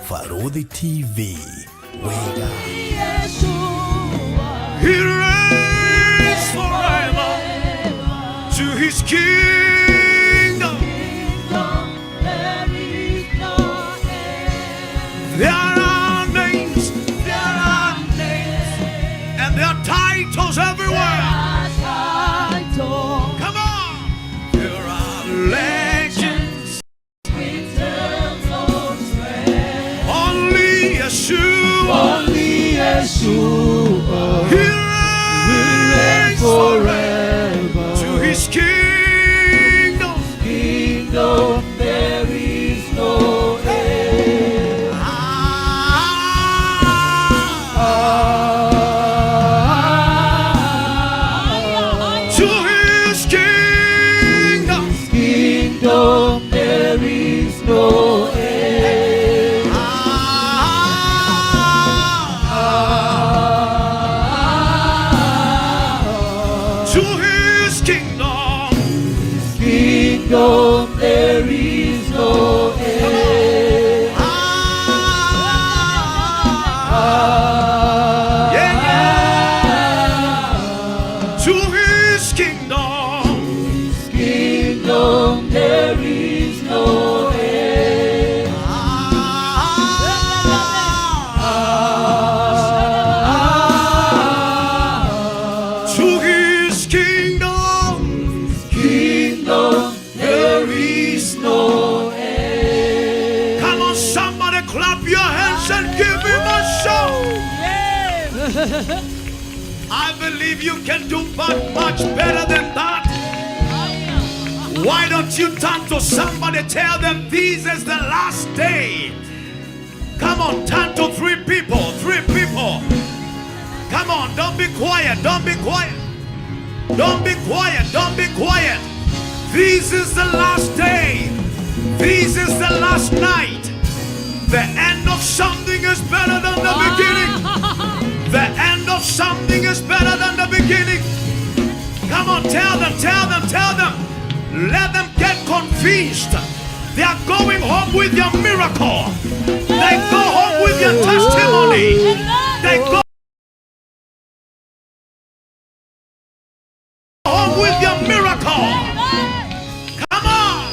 Farodhi TV. Wega. He reigns forever to his kingdom. There are names, and there are titles everywhere. Come on, there are legends. Only Yeshua. He reigns forever to his kingdom. There is no end. To his kingdom. There is no end. To his kingdom. There is no end. To his kingdom. There is no end. To his kingdom. There is no end. Come on, somebody clap your hands and give him a shout. I believe you can do much better than that. Why don't you turn to somebody, tell them this is the last day. Come on, turn to three people. Come on, don't be quiet, don't be quiet. Don't be quiet, don't be quiet. This is the last day. This is the last night. The end of something is better than the beginning. The end of something is better than the beginning. Come on, tell them. Let them get convinced. They are going home with your miracle. They go home with your testimony. They go home with your miracle. Come on.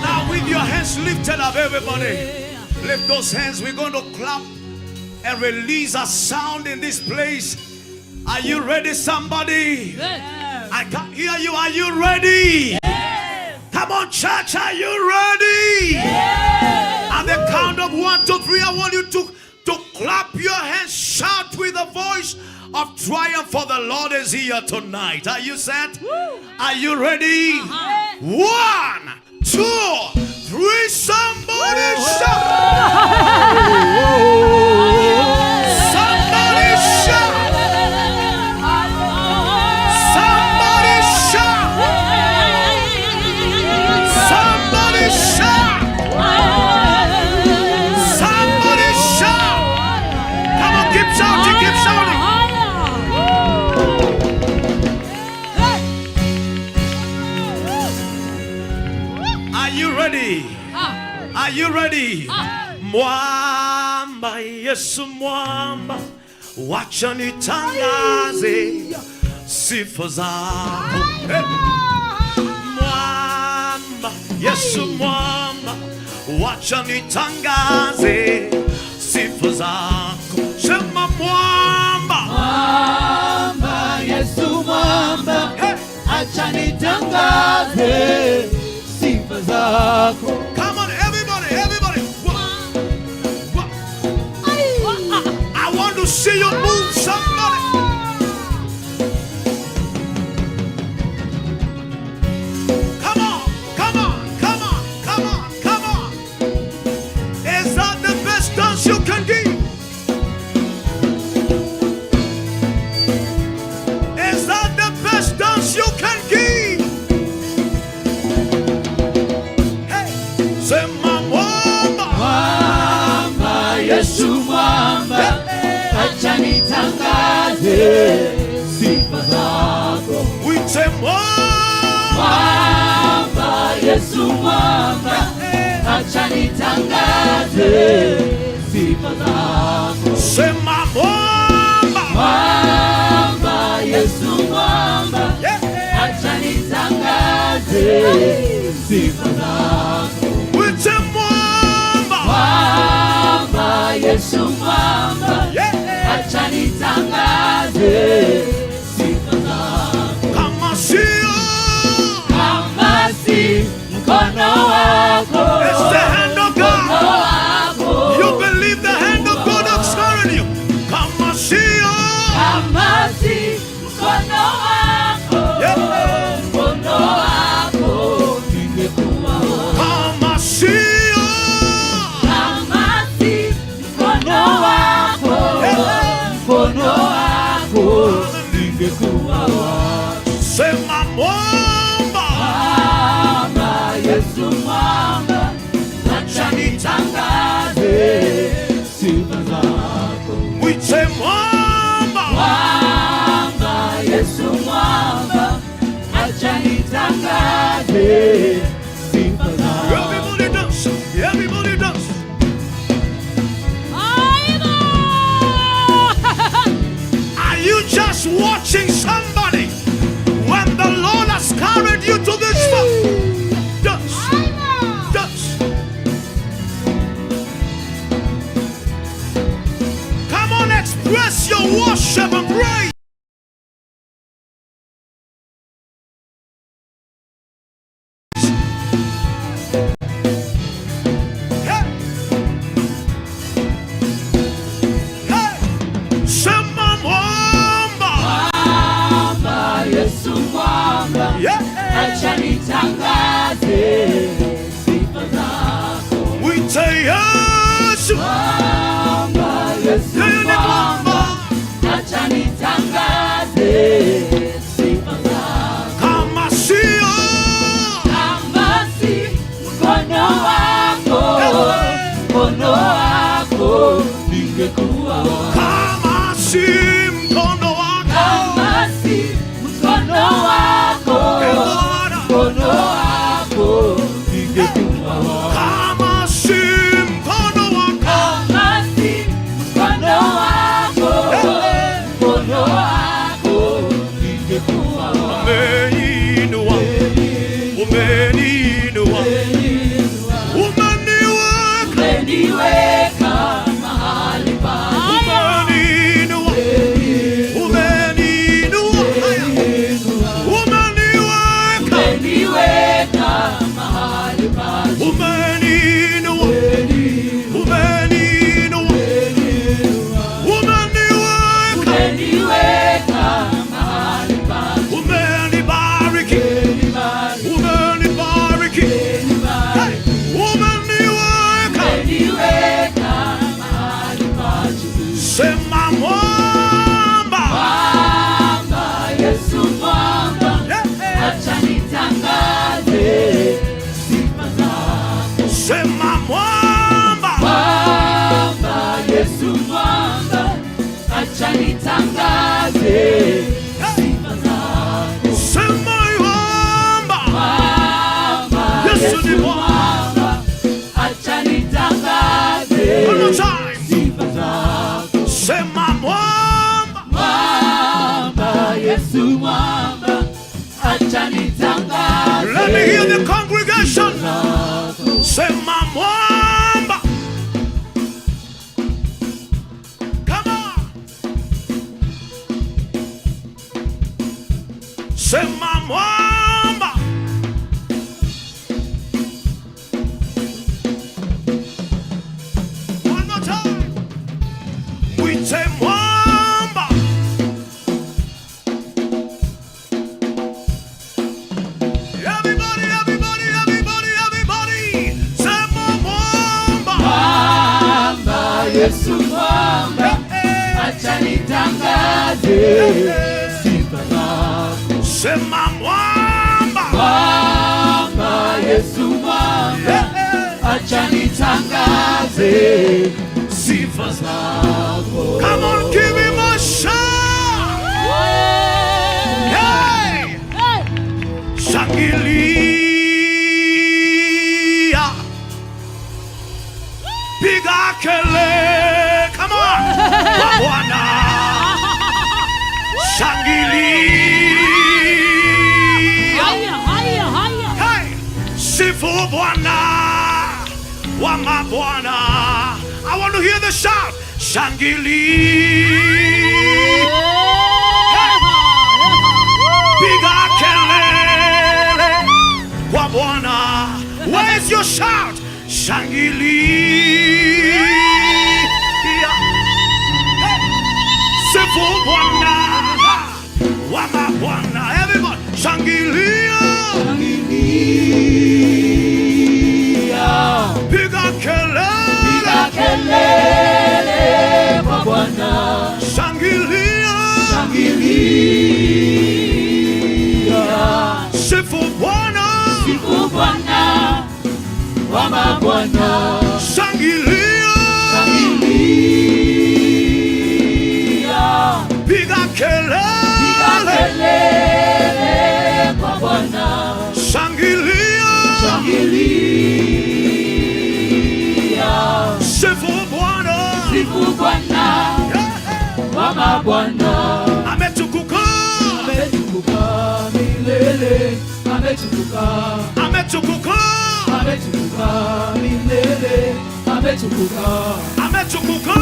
Now with your hands lifted up, everybody. Lift those hands. We're going to clap and release a sound in this place. Are you ready, somebody? I can't hear you. Are you ready? Come on, church. Are you ready? At the count of 1, 2, 3, I want you to clap your hands, shout with a voice of triumph, for the Lord is here tonight. Are you set? Are you ready? 1, 2, 3, somebody shout! Somebody shout! Somebody shout! Somebody shout! Somebody shout! Come on, keep shouting, keep shouting! Are you ready? Are you ready? Mwamba, Yesu mwamba, wacha nitangaze sifa zako. Mwamba, Yesu mwamba, wacha nitangaze sifa zako. Sema mwamba. Mwamba, Yesu mwamba, acha nitangaze sifa zako. Come on, everybody. I want to see you move, somebody. Come on. Is that the best dance you can give? Is that the best dance you can give? Hey, say mwamba. Mwamba, Yesu mwamba, acha nitangaze sifa zako. We say mwamba. Mwamba, Yesu mwamba, acha nitangaze sifa zako. Sema mwamba, mwamba, Yesu mwamba, acha nitangaze sifa zako. Mwite mwamba, mwamba, Yesu mwamba, acha nitangaze sifa zako. kama sio mkono wako, it's the hand of mkono God. wako, You believe the hand of God that's carrying you. Kama sio mkono wako, mkono wako, ningekuwa wapi? kama sio mkono wako, mkono wako, ningekuwa wapi? sema mwamba, Mwamba, Yesu mwamba, acha nitangaze sifa zako. mwite mwamba, Mwamba, Yesu mwamba, acha nitangaze sifa zako. everybody dance, everybody dance. Are you just watching somebody when the Lord has carried you to this far? Dance, dance. Come on, express your worship and praise. Hey. Hey. Sema mwamba. Mwamba, Yesu mwamba, Yeah. acha nitangaze sifa zako. Mwite Yesu. Mwamba, Yesu Yeye ni mwamba. mwamba, acha nitangaze sifa zako. Kama sio Kama si mkono wako, mkono wako, ningekuwa wapi? kama si mkono wako Kama si mkono wako, Bwana, mkono wako, ningekuwa wapi? kama si mkono wako Kama si mkono wako, mkono wako, ningekuwa wapi? umeniinua, umeniinua, umeniweka, Umeniweka mahali pa umeniinua, umeniinua, umeniweka, umeniweka mahali pa umeniinua, umeniinua, umeniweka, umeniweka mahali pa umenibariki, umenibariki, hey, umeniweka. umeniweka mahali pa Sema mwamba, Mwamba, Yesu mwamba, yeah. acha nitangaze sifa zako. Sema mwamba, Mwamba, Yesu mwamba, acha nitangaze sifa zako. sema mwamba, Mwamba, Yesu ni Yesu mwamba. mwamba, acha nitangaze One more time. sifa zako. Sema mwamba, Mwamba, Yesu mwamba, acha nitangaze. let me hear the congregation. Sema mwamba, come on. Sema mwamba, one more time. Mwite mwamba, everybody, everybody, everybody, everybody. Sema mwamba, Mwamba, Yesu mwamba, acha nitangaze sifa zako. sema mwamba, Mwamba, Yesu mwamba, acha nitangaze sifa zako. come on, give him a shout. Hey, shangilia, wa mabwana. I want to hear the shout. Shangili. Piga kelele kwa Bwana. Where's your shout? Shangili. Sifu Bwana wa mabwana. Everybody, shangilia. Piga kelele kwa Bwana. Shangilia. Sifu Bwana wa mabwana. Shangilia. Piga kelele kwa Bwana. Shangilia. Sifu Bwana wa mabwana. Ametukuka milele. Ametukuka milele. Ametukuka milele. Ametukuka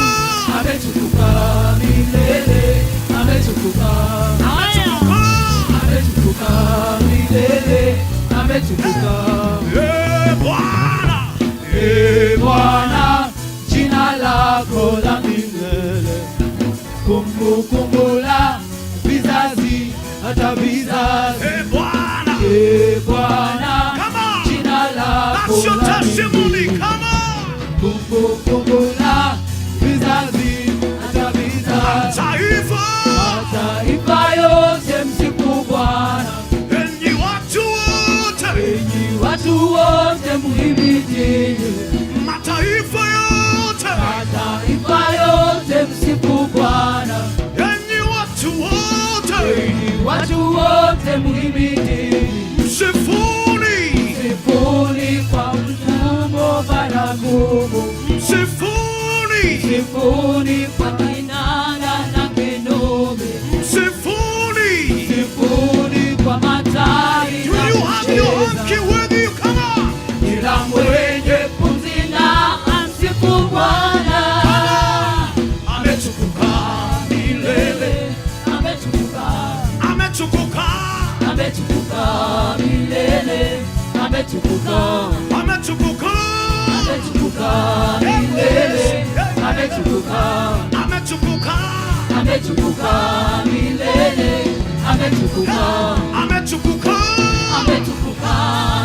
milele. Ametukuka. Bwana, jina lako la milele. Kumbukumbu la vizazi hata vizazi. Bwana, jina lako la milele. Kumbukumbu la vizazi hata vizazi. Mataifa yote msifu Bwana. Enyi watu wote mhimidini. Mataifa yote msifu Bwana. Enyi watu wote mhimidini. Msifuni kwa mfumo baragumu. Msifuni kwa kinanda na kinubi. Msifuni kwa matari na kucheza. Kila mwenye pumzi na amsifu Bwana. Ametukuka milele. Ametukuka milele. Ametukuka milele. Ametukuka milele. Ametukuka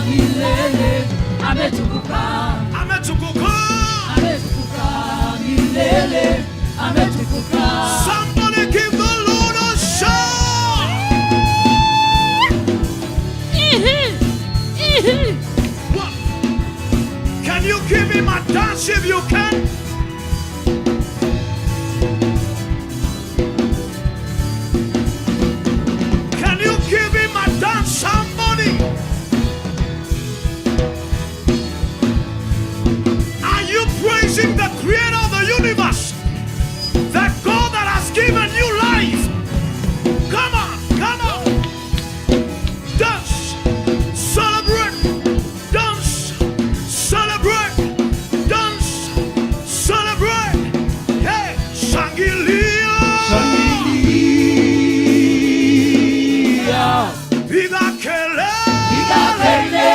milele. Ametukuka milele. Ametukuka. Somebody give the Lord a shout. What? Can you give him a dance if you can? Can you give him a dance, somebody? Are you praising the creator of the universe? That God that has given you life. Come on. Dance, celebrate, Hey, shangilia. Piga kelele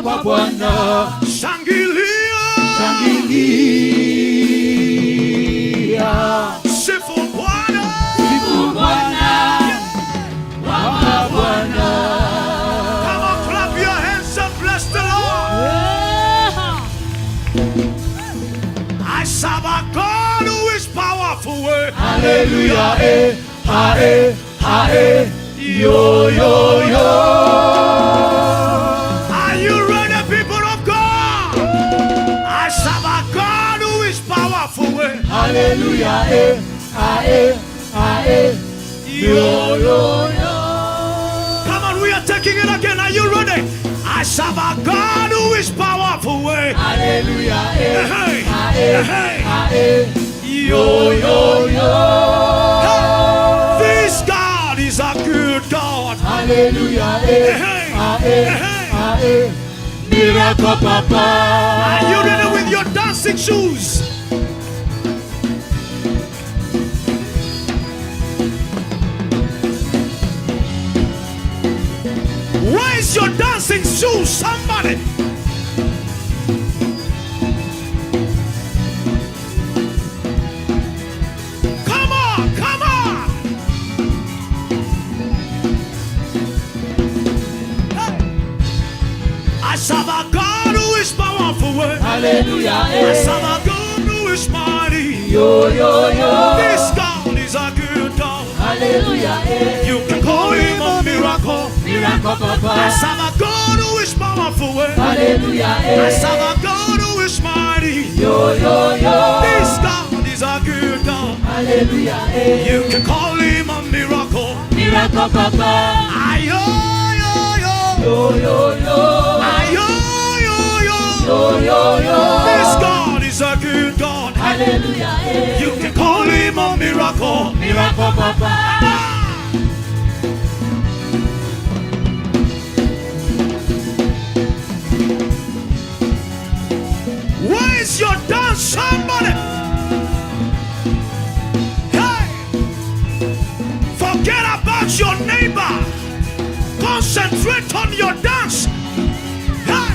kwa Bwana. Shangilia. Sifu Bwana wa mabwana. Come on, clap your hands and bless the Lord. I serve a God who is powerful. Hallelujah. Yo. Are you ready, people of God? I serve a God who is powerful. Hallelujah. Yo. Come on, we are taking it again. Are you ready? I serve a God who is powerful. Hallelujah. Yo. This God is a good God. Hallelujah. Miracle Papa. Are you ready with your dancing shoes? Where's your dancing shoes, somebody? Come on, come on. Hey. I serve a God who is powerful. Hallelujah. I serve a God who is mighty. Yo, yo, yo. This God is a good God. Hallelujah. You can call him a miracle. Miracle I Papa. serve a God who is powerful. Hallelujah. I serve a God who is mighty. Yo, yo, yo. This God is a good God. Hallelujah. You can call him a miracle. Miracle Papa. Ayo, yo, yo. Yo, yo, yo. Ayo, yo, yo. Yo, yo, yo. This God is a good God. Hallelujah. You can call him a miracle. Miracle Papa. Where is your dance, somebody? Hey! Forget about your neighbor. Concentrate on your dance. Hey!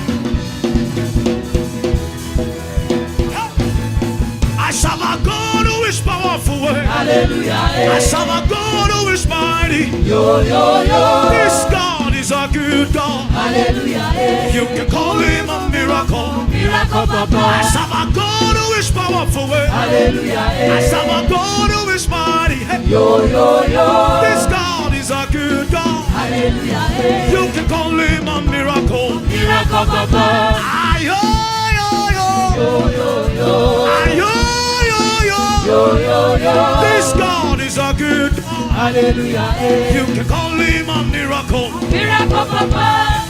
Hey! I serve a God who is powerful. Hallelujah. I serve a God who is mighty. Yo, yo, yo. This God is a good God. Hallelujah. You can call him a miracle. Miracle I Papa. serve a God who is powerful. I Hallelujah. serve a God who is mighty. Hey. Yo, yo, yo. This God is a good God. Hallelujah. You can call him a miracle. Miracle Papa. Ayo, yo, yo. Yo, yo, yo. Ayo, yo, yo. Yo, yo, yo. This God is a good God. Hallelujah. You can call him a miracle. Miracle Papa.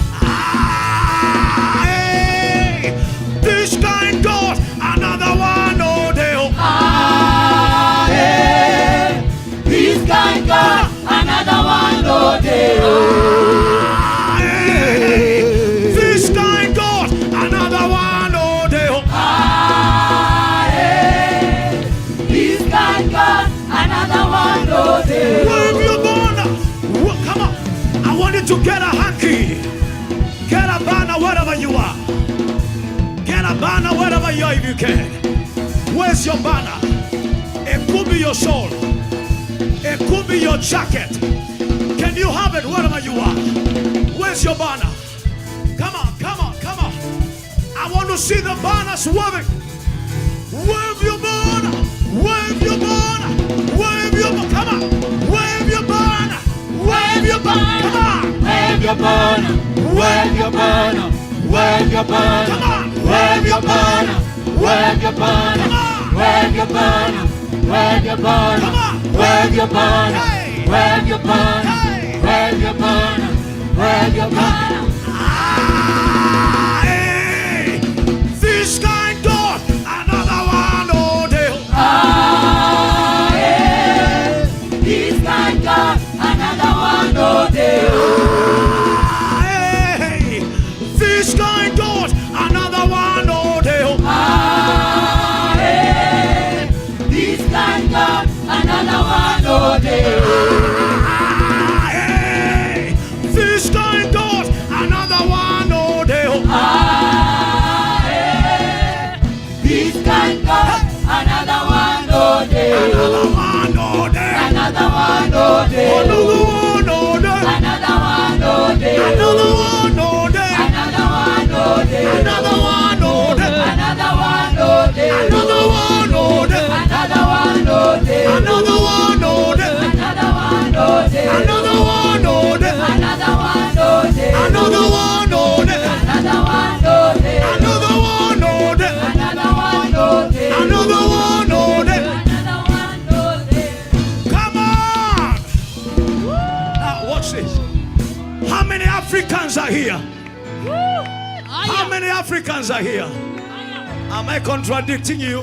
Hey, this kind God, another one, oh, they, oh. Ah, yeah. This kind God, another one, oh, day, oh. Hey, this kind God, another one, oh, they, oh. Ah, yeah. This kind God, another one, oh, day, Wave your banner. Come on. I want you to get a hanky. Get a banner wherever you are. Get a banner wherever you are if you can. Where's your banner? It could be your soul. It could be your jacket. Can you have it wherever you are? Where's your banner? Come on, come on, come on. I want to see the banners waving. Wave your banner. Wave your banner. Wave your banner. Come on. Wave your banner. Wave your banner. Come on. Wave your banner, wave your banner, wave your banner, Come on. wave your banner, wave your banner, Come on. wave your banner, wave your banner, Come on. wave your banner, Hey. wave your banner, Hey. wave your banner, wave your banner. Ah, hey. This kind God, another one, oh, they, oh. Ah, yeah. This kind God, another one, oh, day, oh. Hey, this kind God, another one, oh, they, oh. Ah, yeah. This kind God, another one, oh, day, oh. Hey, this kind God, another one, oh, they, oh. Ah, yeah. This kind God, another one, oh, day, Another oh. one, oh, they. Another one, oh, day, Another oh. one, oh, they. Another one, oh, day, Another oh. one, oh, they. Another one, oh, day, Another one, oh, they. Another one, oh, day, Another one, oh, they. Another one, oh, day, Another one, oh, they. Another one, oh, day, Another one, oh, they. Another one, oh, day, Another one, oh, they. Another one, oh, day, Another one, oh, they. Another one, oh, day, Another one, oh, they. Another one, oh, day. Come on! Now watch this. How many Africans are here? How many Africans are here? Am I contradicting you?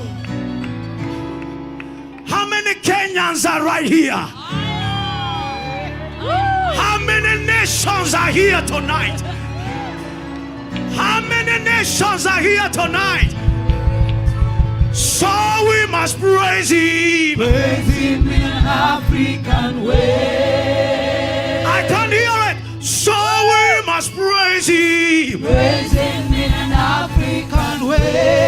How many Kenyans are right here? How many nations are here tonight? How many nations are here tonight. So we must praise him. Praise him in an African way. I can't hear it. So we must praise him. Praise him in an African way.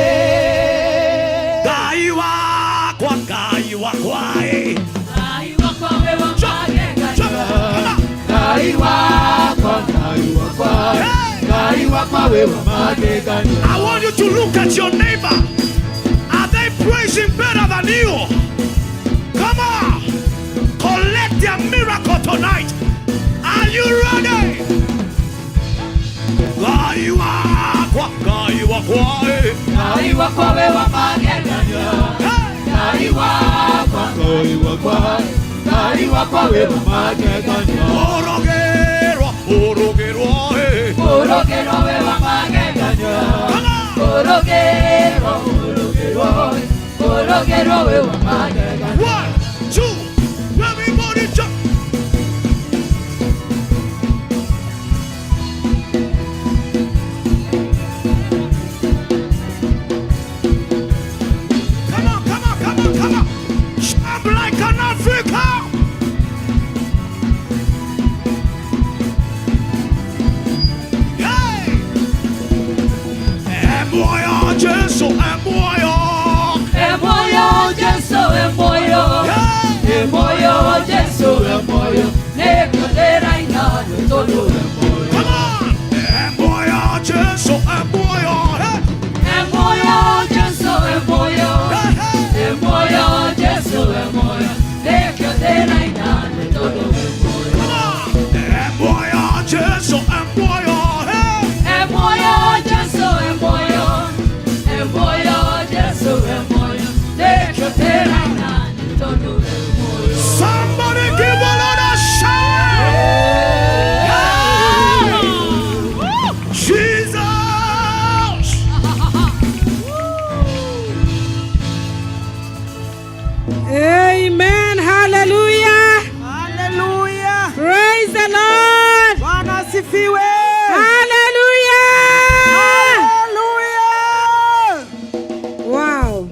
Gaiwa kwa gaiwa kwae. Gaiwa kwa wewa magega. Gaiwa kwa wewa magega. I want you to look at your neighbor. Are they praising better than you? Come on. Collect their miracle tonight. Are you ready? Gaiwa kwa kwae. Gaiwa kwa wewa magega. Gaiwa kwa wewa magega. Orogero wewa magega. Orogero wewa magega. 1, 2, everybody jump. Come on. Jump like an African. Emboyo, Jesu, emboyo. Come on. Emboyo, Jesu, emboyo. Emboyo, Jesu, emboyo. Somebody give a lot of shout. Jesus. Amen. Hallelujah. Hallelujah. Praise the Lord. Bwana asifiwe. Hallelujah. Hallelujah. Wow.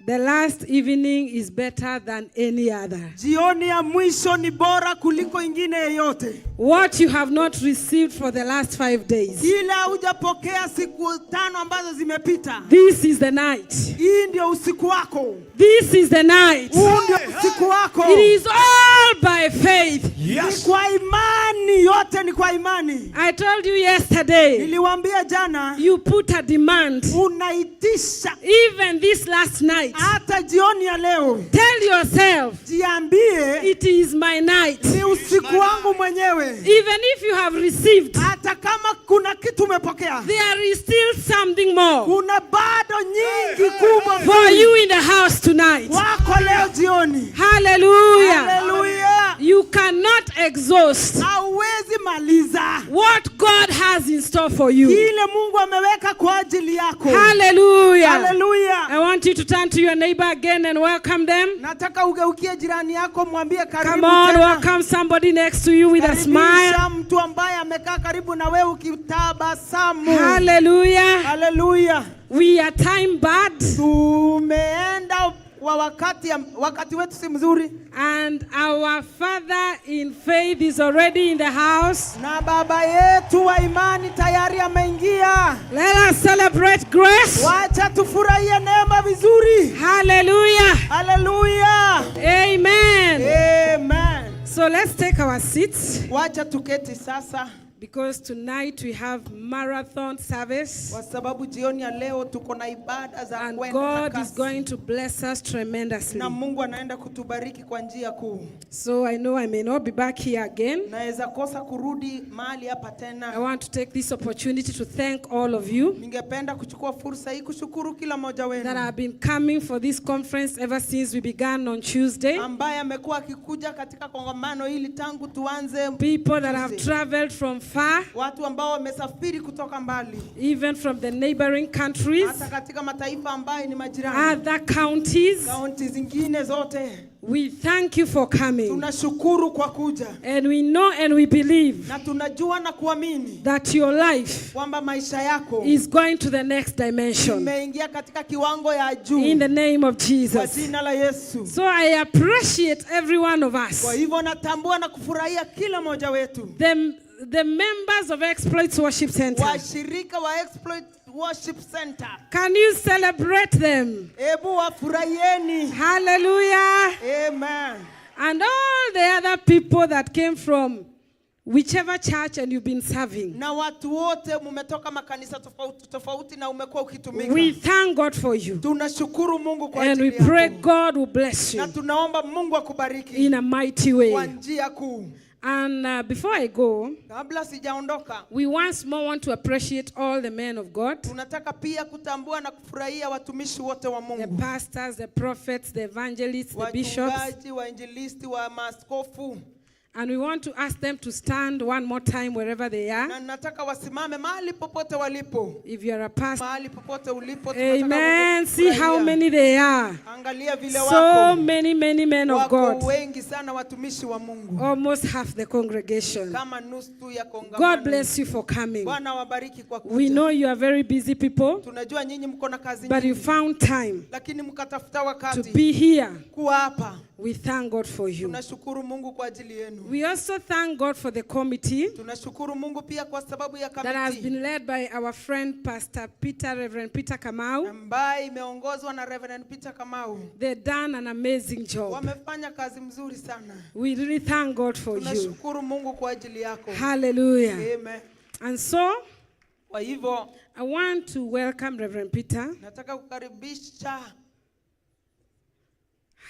The last evening is better than any other. Jioni ya mwisho ni bora kuliko ingine yoyote. What you have not received for the last 5 days. Ila hujapokea siku 5 ambazo zimepita. This is the night. Hii ndio usiku wako. This is the night. Huu ndio usiku wako. It is all by faith. Ni kwa imani, yote ni kwa imani. I told you yesterday. Niliwaambia jana. You put a demand. Unaitisha. Even this last night. Hata jioni ya leo. Tell yourself. Jiambie. It is my night. Ni usiku wangu mwenyewe. Even if you have received. Hata kama kuna kitu umepokea. There is still something more. Kuna bado nyingi kubwa for you in the house tonight. Wako leo jioni. Hallelujah. Hallelujah. You cannot exhaust. Hauwezi maliza. What God has in store for you. Kile Mungu ameweka kwa ajili yako. Hallelujah. Hallelujah. I want you to turn to your neighbor again and welcome them. Nataka ugeukie jirani yako mwambie karibu. Come on, welcome somebody next to you with a smile. Mtu ambaye amekaa karibu na wewe ukitabasamu. Hallelujah. Hallelujah. We are time bad. Tumeenda wakati wetu si mzuri. And our Father in faith is already in the house. Na baba yetu wa imani tayari ameingia. Let us celebrate grace. Wacha tufurahie neema vizuri. Hallelujah. Hallelujah. Amen. Amen. So let's take our seats. Wacha tuketi sasa. Because tonight we have marathon service. Kwa sababu jioni ya leo tuko na ibada za and kwenda God kasi. is going to bless us tremendously. Na Mungu anaenda kutubariki kwa njia kuu. So I know I may not be back here again. Naweza kosa kurudi mahali hapa tena. I want to take this opportunity to thank all of you. Ningependa kuchukua fursa hii kushukuru kila mmoja wenu. That have been coming for this conference ever since we began on Tuesday. Ambaye amekuwa akikuja katika kongamano hili tangu tuanze. People that have traveled from far. Watu ambao wamesafiri kutoka mbali. Even from the neighboring countries. Hata katika mataifa ambayo ni majirani. Other counties. Counties zingine zote. We thank you for coming. Tunashukuru kwa kuja. And we know and we believe Na tunajua na kuamini that your life kwamba maisha yako is going to the next dimension. imeingia katika kiwango ya juu. In the name of Kwa Jesus. jina la Yesu. So I appreciate every one of us. Kwa hivyo natambua na kufurahia kila mmoja wetu. The members of Exploits Worship Center. Washirika wa Exploit Worship Center. Can you celebrate them? Hebu wafurahieni. Hallelujah. Amen. And all the other people that came from whichever church and you've been serving. Na watu wote mumetoka makanisa tofauti tofauti na umekuwa ukitumika. We thank God for you. Tunashukuru Mungu kwa And we ajili pray yako. God will bless Na you tunaomba Mungu akubariki in a mighty way. kwa njia kuu. And before I go, Kabla sijaondoka, we once more want to appreciate all the men of God, tunataka pia kutambua na kufurahia watumishi wote wa the Mungu. pastors, the prophets, the evangelists, the bishops. Wachungaji, wainjilisti, wa maaskofu. And we want to ask them to stand one more time wherever they are. Na nataka wasimame mahali popote walipo. If you are a pastor, Mahali popote ulipo. tunataka amen. See how kukufurahia. many they are. Angalia vile So wako. many men of Wako God. wengi sana watumishi wa Mungu. Almost half the congregation. Kama nusu ya kongamano. God bless you for coming. Bwana wabariki kwa kuja. We know you are very busy people, Tunajua nyinyi mko na kazi but you nyingi. found time Lakini mkatafuta to wakati be here. kuwa hapa. We thank God for you. Tunashukuru Mungu kwa ajili yenu. We also thank God for the committee Tunashukuru Mungu pia kwa sababu ya that has kamati been led by our friend Pastor Peter, Reverend Peter Kamau. ambaye imeongozwa na Reverend Peter Kamau. They've done an amazing job. Wamefanya kazi mzuri sana. We really thank God for you. Tunashukuru Mungu kwa ajili yako. Hallelujah. Amen. And so, Kwa hivyo I want to welcome Reverend Peter. nataka kukaribisha.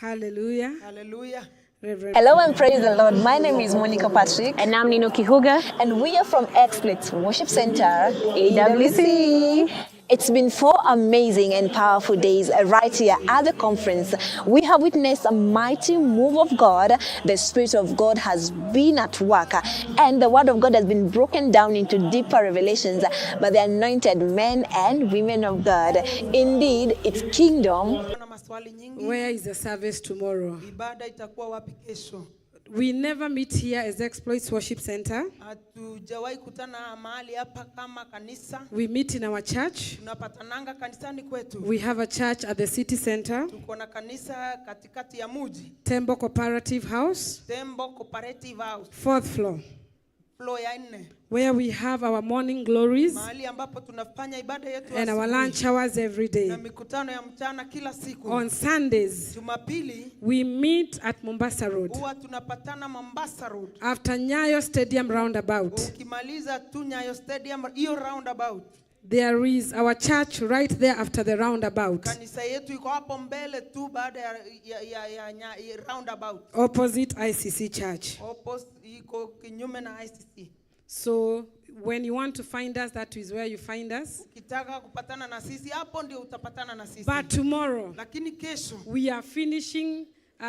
Hallelujah. Haleluya. Reverend Hello and praise the Lord. My name is Monica Patrick. And I'm Nino Kihuga. And we are from Exploits Worship Center, AWC. It's been 4 amazing and powerful days right here at the conference. We have witnessed a mighty move of God. The Spirit of God has been at work, and the Word of God has been broken down into deeper revelations by the anointed men and women of God. Indeed, it's kingdom. Kuna maswali nyingi. Where is the service tomorrow? Ibada itakuwa wapi kesho? We never meet here as Exploits Worship Center. Hatujawahi kutana mahali hapa kama kanisa. We meet in our church. Tunapatananga kanisani kwetu. We have a church at the city center, Tuko na kanisa katikati ya mji. Tembo Cooperative House, Tembo Cooperative House, 4th floor, floor ya 4. where we have our morning glories Mahali ambapo tunafanya ibada yetu and our asubuhi lunch hours every na day. mikutano ya mchana kila siku. On Sundays, Jumapili we meet at Mombasa Road huwa tunapatana Mombasa Road. after Nyayo Stadium roundabout. Ukimaliza tu Nyayo Stadium hiyo roundabout. There is our church right there after the roundabout, Kanisa yetu iko hapo mbele tu baada ya roundabout. opposite ICC Church. Opposite iko kinyume na ICC. So when you want to find us, that is where you find us. Ukitaka kupatana na sisi hapo ndio utapatana na sisi. But tomorrow, Lakini kesho we are finishing,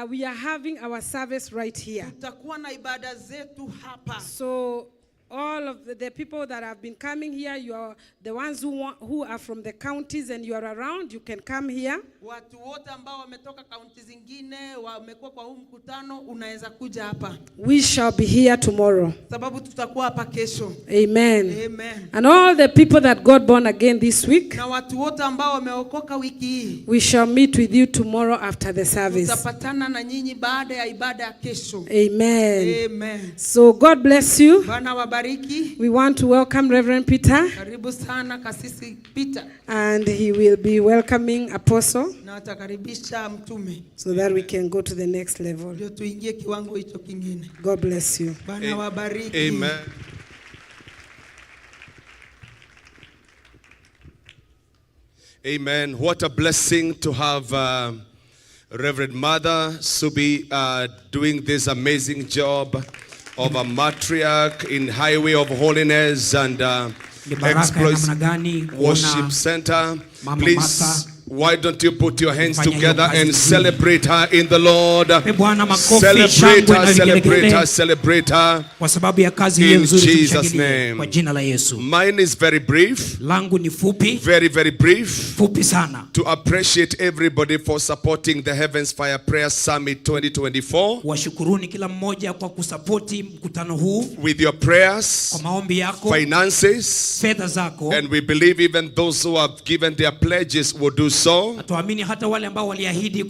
we are having our service right here. tutakuwa na ibada zetu hapa. So all of the people that have been coming here, you are the ones who are from the counties and you are around, you can come here. Watu wote ambao wametoka kaunti zingine wamekuwa kwa huu mkutano, unaweza kuja hapa. We shall be here tomorrow. Sababu tutakuwa hapa kesho. Amen. Amen. And all the people that got born again this week, Na watu wote ambao wameokoka wiki hii, we shall meet with you tomorrow after the service. tutapatana na nyinyi baada ya ibada ya kesho. Amen. Amen. So God bless you. Bwana wabariki. We want to welcome Reverend Peter, Karibu sana Kasisi Peter, and he will be welcoming Apostle na atakaribisha mtume so that we can go to the next level. ndio tuingie kiwango hicho kingine. God bless you. Bwana wabariki. Amen. Amen. What a blessing to have Reverend Mother Subi doing this amazing job of a matriarch in Highway of Holiness and Exploits Worship Center. Mama Please Martha Why don't you put your hands Fanya hiyo together kazi and nzuri. celebrate her in the Lord? Bwana makofi, Celebrate shangwe her, na celebrate vigelegele. her, celebrate her. Kwa sababu ya kazi hiyo In nzuri, Jesus' tumshangilie name. kwa jina la Yesu. Mine is very brief, Langu ni fupi, very, very brief. fupi sana. To appreciate everybody for supporting the Heavens Fire Prayer Summit 2024 Washukuruni kila mmoja kwa kusapoti mkutano huu with your prayers, kwa maombi yako, finances, fedha zako. and we believe even those who have given their pledges will do so. Tuamini hata wale ambao waliahidi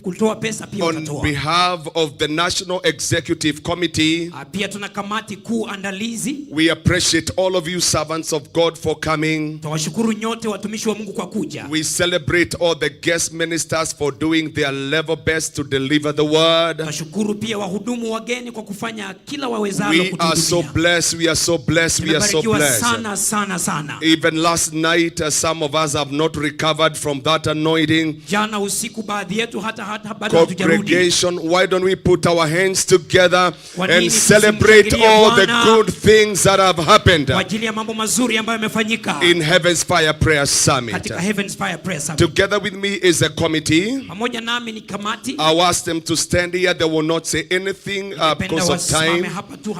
kutoa pesa pia On watatoa. behalf of the National Executive Committee, Pia tuna kamati kuu andalizi. we appreciate all of you servants of God for coming. Tunawashukuru nyote watumishi wa Mungu kwa kuja. We celebrate all the guest ministers for doing their level best to deliver the word. Tunashukuru pia wahudumu wageni kwa kufanya kila wawezalo We are so kutuhudumia. blessed, we are so blessed, we are so Tumebarikiwa blessed. sana sana sana. Even last night, some of us have not recovered from that anointing. Jana usiku baadhi yetu hata bado hatujarudi. Congregation, why don't we put our hands together Kwa nini and celebrate tusimshangilie all the Bwana good things that have happened kwa ajili ya mambo mazuri ambayo yamefanyika in Heaven's Fire Prayer Summit? katika Heaven's Fire Prayer Summit. Together with me is a committee. Pamoja nami ni kamati. I'll ask them to stand here. They will not say anything because of time.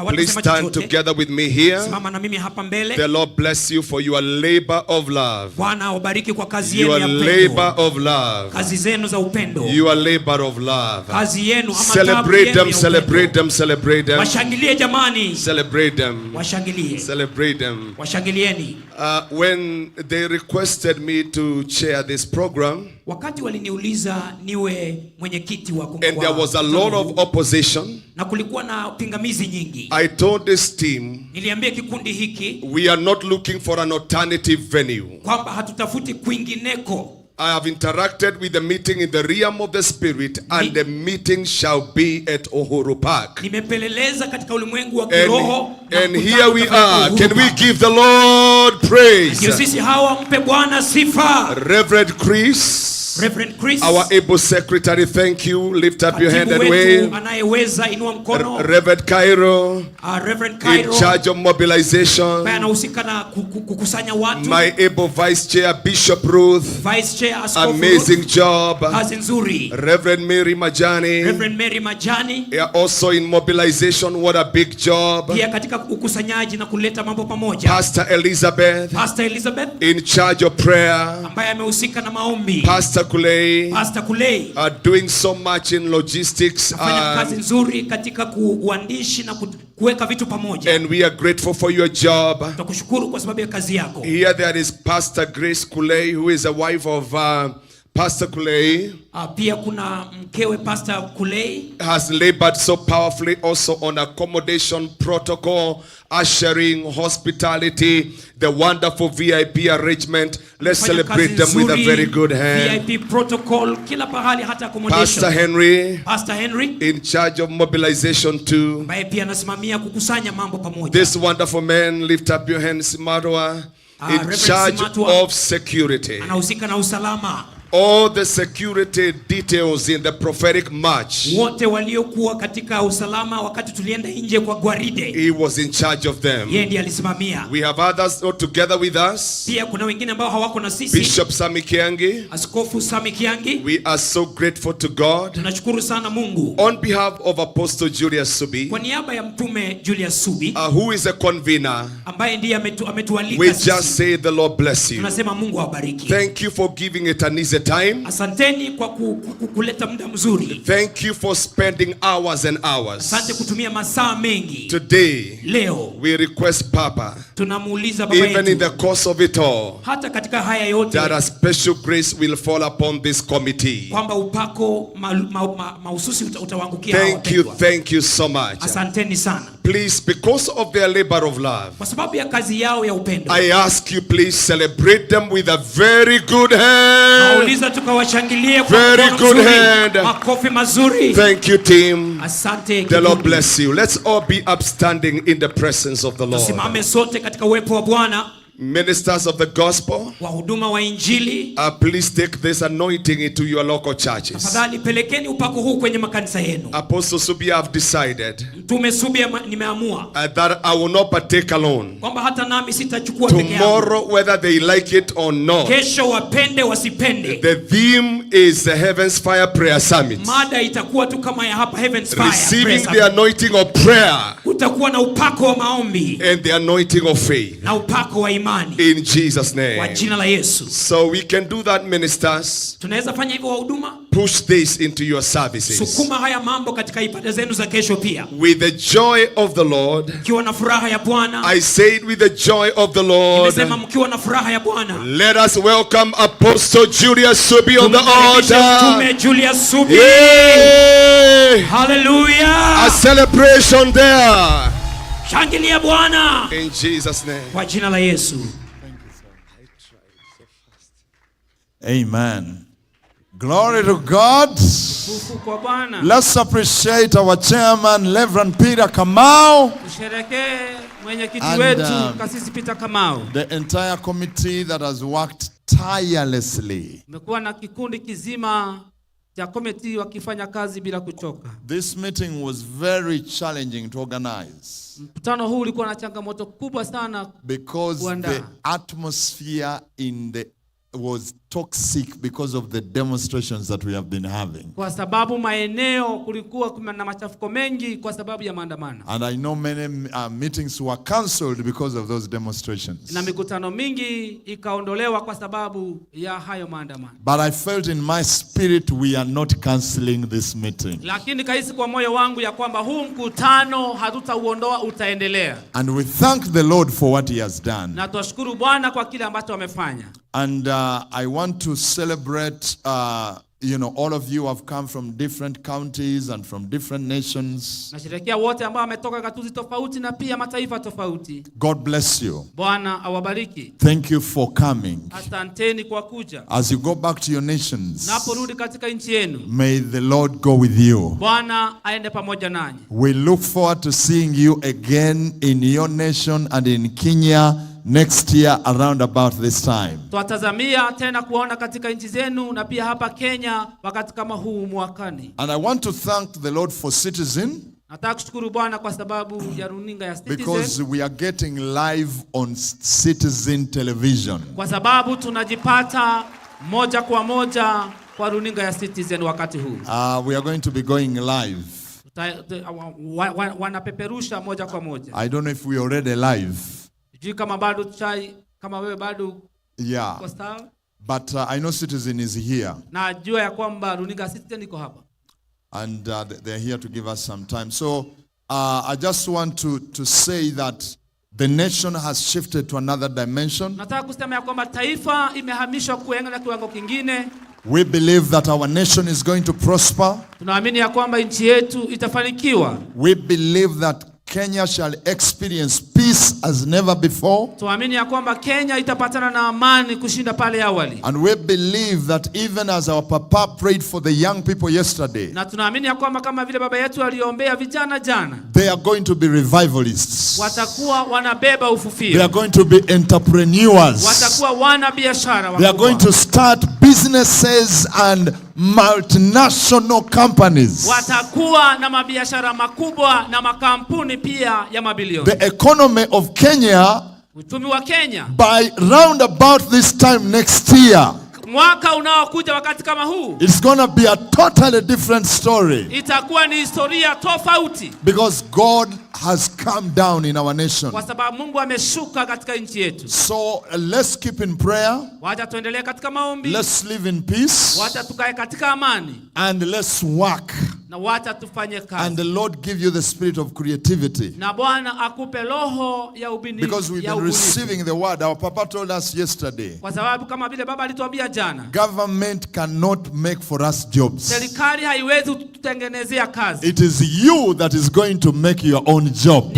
Please stand together with me here. Simama na mimi hapa mbele. The Lord bless you for your labor of love. Bwana awabariki kwa kazi yenu Your ya upendo. labor of love. Kazi zenu za upendo. Your labor of love. Kazi yenu ama Celebrate taabu yenu them, ya celebrate upendo. them, celebrate them. Washangilie jamani. Celebrate them. Washangilie. Celebrate them. Washangilieni. When they requested me to chair this program, Wakati waliniuliza niwe mwenyekiti wa and there was a lot of opposition, na kulikuwa na pingamizi nyingi. I told this team, Niliambia kikundi hiki we are not looking for an alternative venue. kwamba hatutafuti kwingineko. I have interacted with the meeting in the realm of the spirit, and the meeting shall be at Uhuru Park. Nimepeleleza katika ulimwengu wa kiroho And here we are. Can we give the Lord praise? Ndio sisi hawa, mpe Bwana sifa. Reverend Chris, Reverend Chris, our able secretary, thank you. Lift up your hand and katibu wave. wetu anayeweza inua mkono. Reverend Cairo, Reverend in Cairo, charge of mobilization. ambaye anahusika na kukusanya watu. My able vice chair, Bishop Ruth, Vice Chair Askofu amazing Ruth, job. kazi nzuri. Reverend Mary Majani, Reverend Mary Majani, also in mobilization, what a big job. pia katika ukusanyaji na kuleta mambo pamoja. Pastor Elizabeth, Pastor Elizabeth, in charge of prayer. ambaye amehusika na maombi. Pastor Kulei, Pastor Kulei are doing so much in logistics, afanya kazi nzuri katika uandishi na kuweka vitu pamoja. and we are grateful for your job. Tunakushukuru kwa sababu ya kazi yako. Here there is Pastor Grace Kulei, who is a wife of Pastor Kulei, Pia kuna mkewe Pastor Kulei has labored so powerfully also on accommodation protocol, ushering, hospitality, the wonderful VIP arrangement. Let's Fanya celebrate kazi them with a nzuri, very good hand. VIP protocol kila pahali, hata accommodation. Pastor Henry, Pastor Henry in charge of mobilization too. ambaye pia anasimamia kukusanya mambo pamoja. This wonderful man, lift up your hands, Marwa, in Reverend charge Simatwa, of security. anahusika na usalama. All the security details in the prophetic march, Wote waliokuwa katika usalama wakati tulienda nje kwa gwaride, he was in charge of them. yeye ndiye alisimamia. We have others not together with us. Pia kuna wengine ambao hawako na sisi. Bishop Sami Kiangi, Askofu Sami Kiangi, we are so grateful to God. tunashukuru sana Mungu. On behalf of Apostle Julius Subi, Kwa niaba ya mtume Julius Subi who is a convener, ambaye ndiye ametualika we sisi, just say the Lord bless you. tunasema Mungu awabariki. Thank you for giving it an easy time. Asanteni kwa kuleta muda mzuri. Thank you for spending hours and hours. Asante kutumia masaa mengi. Today, Leo we request Papa, tunamuuliza baba even in the yetu, course of it all, hata katika haya yote, that a special grace will fall upon this committee. kwamba upako mahususi utawaangukia hawa wapendwa. Thank you so much. Asanteni sana. Please, because of their labor of love, Kwa sababu ya kazi yao ya upendo, I ask you, please celebrate them with a very good hand. nauliza tukawashangilie kwa Very mkono good mzuri, hand. makofi mazuri. Thank you, team. Asante. The Lord kikundi. bless you. Let's all be upstanding in the presence of the Lord. Tusimame sote katika uwepo wa Bwana. Ministers of the gospel, wahuduma wa injili, please take this anointing into your local churches. tafadhali pelekeni upako huu kwenye makanisa yenu. Apostle Subia have decided Mtume Subia nimeamua that I will not partake alone. kwamba hata nami sitachukua peke yangu. Tomorrow, whether they like it or not, Kesho wapende wasipende, the theme is the Heaven's Fire Prayer Summit. mada itakuwa tu kama ya hapa Heaven's Fire. Receiving the anointing of prayer utakuwa na upako wa maombi and the anointing of faith. na upako wa imani. In Jesus' name. Kwa jina la Yesu. So we can do that, ministers. Tunaweza fanya hivyo wahuduma. Push this into your services. Sukuma haya mambo katika ibada zenu za kesho pia. With the joy of the Lord. Mkiwa na furaha ya Bwana. I said with the joy of the Lord. Nimesema mkiwa na furaha ya Bwana. Let us welcome Apostle Julius Subi on the altar. Mtume Julius Subi. Yay! Hallelujah. A celebration there. Shangilia Bwana. In Jesus' name. Kwa jina la Yesu. Amen. Glory to God. Let's appreciate our chairman, Reverend Peter Kamau. And the entire committee that has worked tirelessly. This meeting was very challenging to organize. Because the atmosphere in the was toxic because of the demonstrations that we have been having. And I know many meetings were cancelled because of those demonstrations. But I felt in my spirit we are not cancelling this meeting. And we thank the Lord for what He has done. And I want to celebrate, all of you have come from different counties and from different nations. God bless you. Thank you for coming. As you go back to your nations, may the Lord go with you. We look forward to seeing you again in your nation and in Kenya next year around about this time. And I want to thank the Lord for Citizen, because we are getting live on Citizen television. We are going to be going live. I don't know if we are already live. Yeah. But I know Citizen is here. And they're here to give us some time. So I just want to say that the nation has shifted to another dimension. We believe that our nation is going to prosper. We believe that Kenya shall experience peace as never before. And we believe that even as our Papa prayed for the young people yesterday, they are going to be revivalists. They are going to be entrepreneurs. They are going to start businesses and multinational companies. The economy of Kenya, by round about this time next year, it's going to be a totally different story. Because God has come down in our nation. So let's keep in prayer. Let's live in peace. And let's work. And the Lord give you the spirit of creativity. Because we've been receiving the word. Our Papa told us yesterday, government cannot make for us jobs. It is you that is going to make your own job.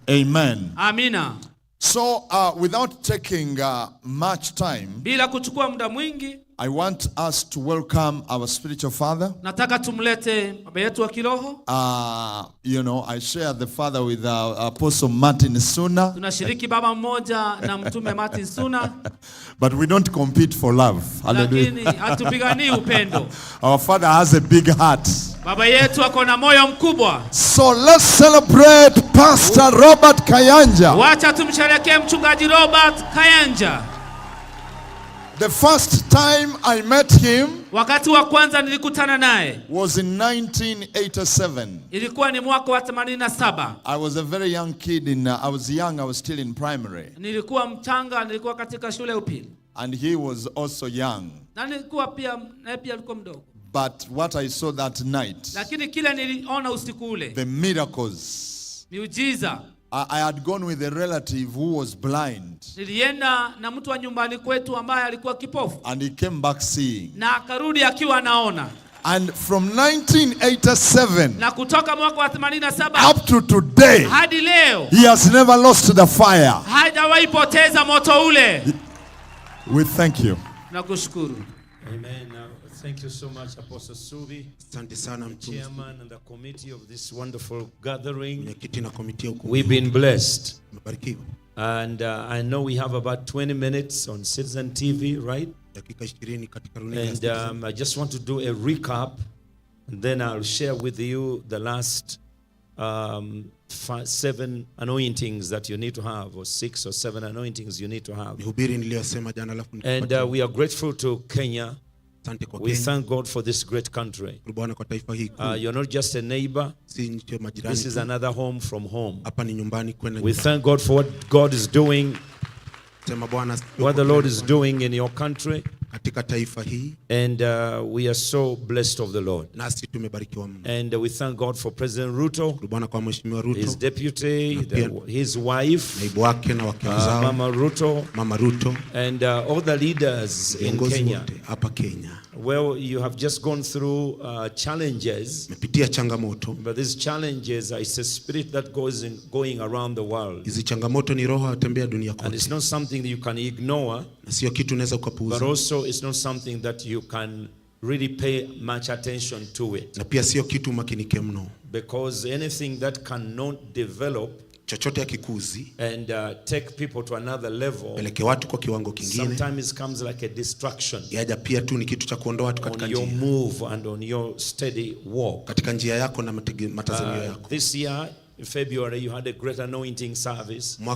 Amen. Amina. So without taking much time, I want us to welcome our spiritual father. Nataka tumlete baba yetu wa kiroho. I share the father with Apostle Martin Suna. Tunashiriki baba mmoja na mtume Martin Suna. But we don't compete for love. Lakini hatupigani upendo. Our father has a big heart. Baba yetu ako na moyo mkubwa. So let's celebrate Pastor Robert Kayanja. Wacha tumsherehekee mchungaji Robert Kayanja. The first time I met him, wakati wa kwanza nilikutana naye, was in 1987. Ilikuwa ni mwaka wa 87. I was a very young kid I was still in primary. Nilikuwa mchanga, nilikuwa katika shule ya upili. And he was also young. Na nilikuwa pia alikuwa mdogo. But what I saw that night, lakini kile niliona usiku ule, the miracles. Miujiza. I had gone with a relative who was blind. Nilienda na mtu wa nyumbani kwetu ambaye alikuwa kipofu. And he came back seeing. Na akarudi akiwa anaona. And from 1987 na kutoka mwaka wa 87 up to today, hadi leo, he has never lost the fire. Hajawahi poteza moto ule. We thank you. Nakushukuru. Amen. Thank you so much, Apostle Subi, chairman and the committee of this wonderful gathering. We've been blessed. And I know we have about 20 minutes on Citizen TV, right? And I just want to do a recap, and then I'll share with you the last 7 anointings that you need to have, or 6 or 7 anointings you need to have. And we are grateful to Kenya. We thank God for this great country. You're not just a neighbor. This is another home from home. We thank God for what God is doing, what the Lord is doing in your country. And we are so blessed of the Lord. And we thank God for President Ruto, his deputy, his wife, Mama Ruto, and all the leaders in Kenya. Well, you have just gone through challenges, but these challenges is a spirit that going around the world. And it's not something that you can ignore, but also it's not something that you can really pay much attention to it. Because anything that cannot develop and take people to another level, sometimes comes like a distraction on your move and on your steady walk. This year, in February, you had a great anointing service. I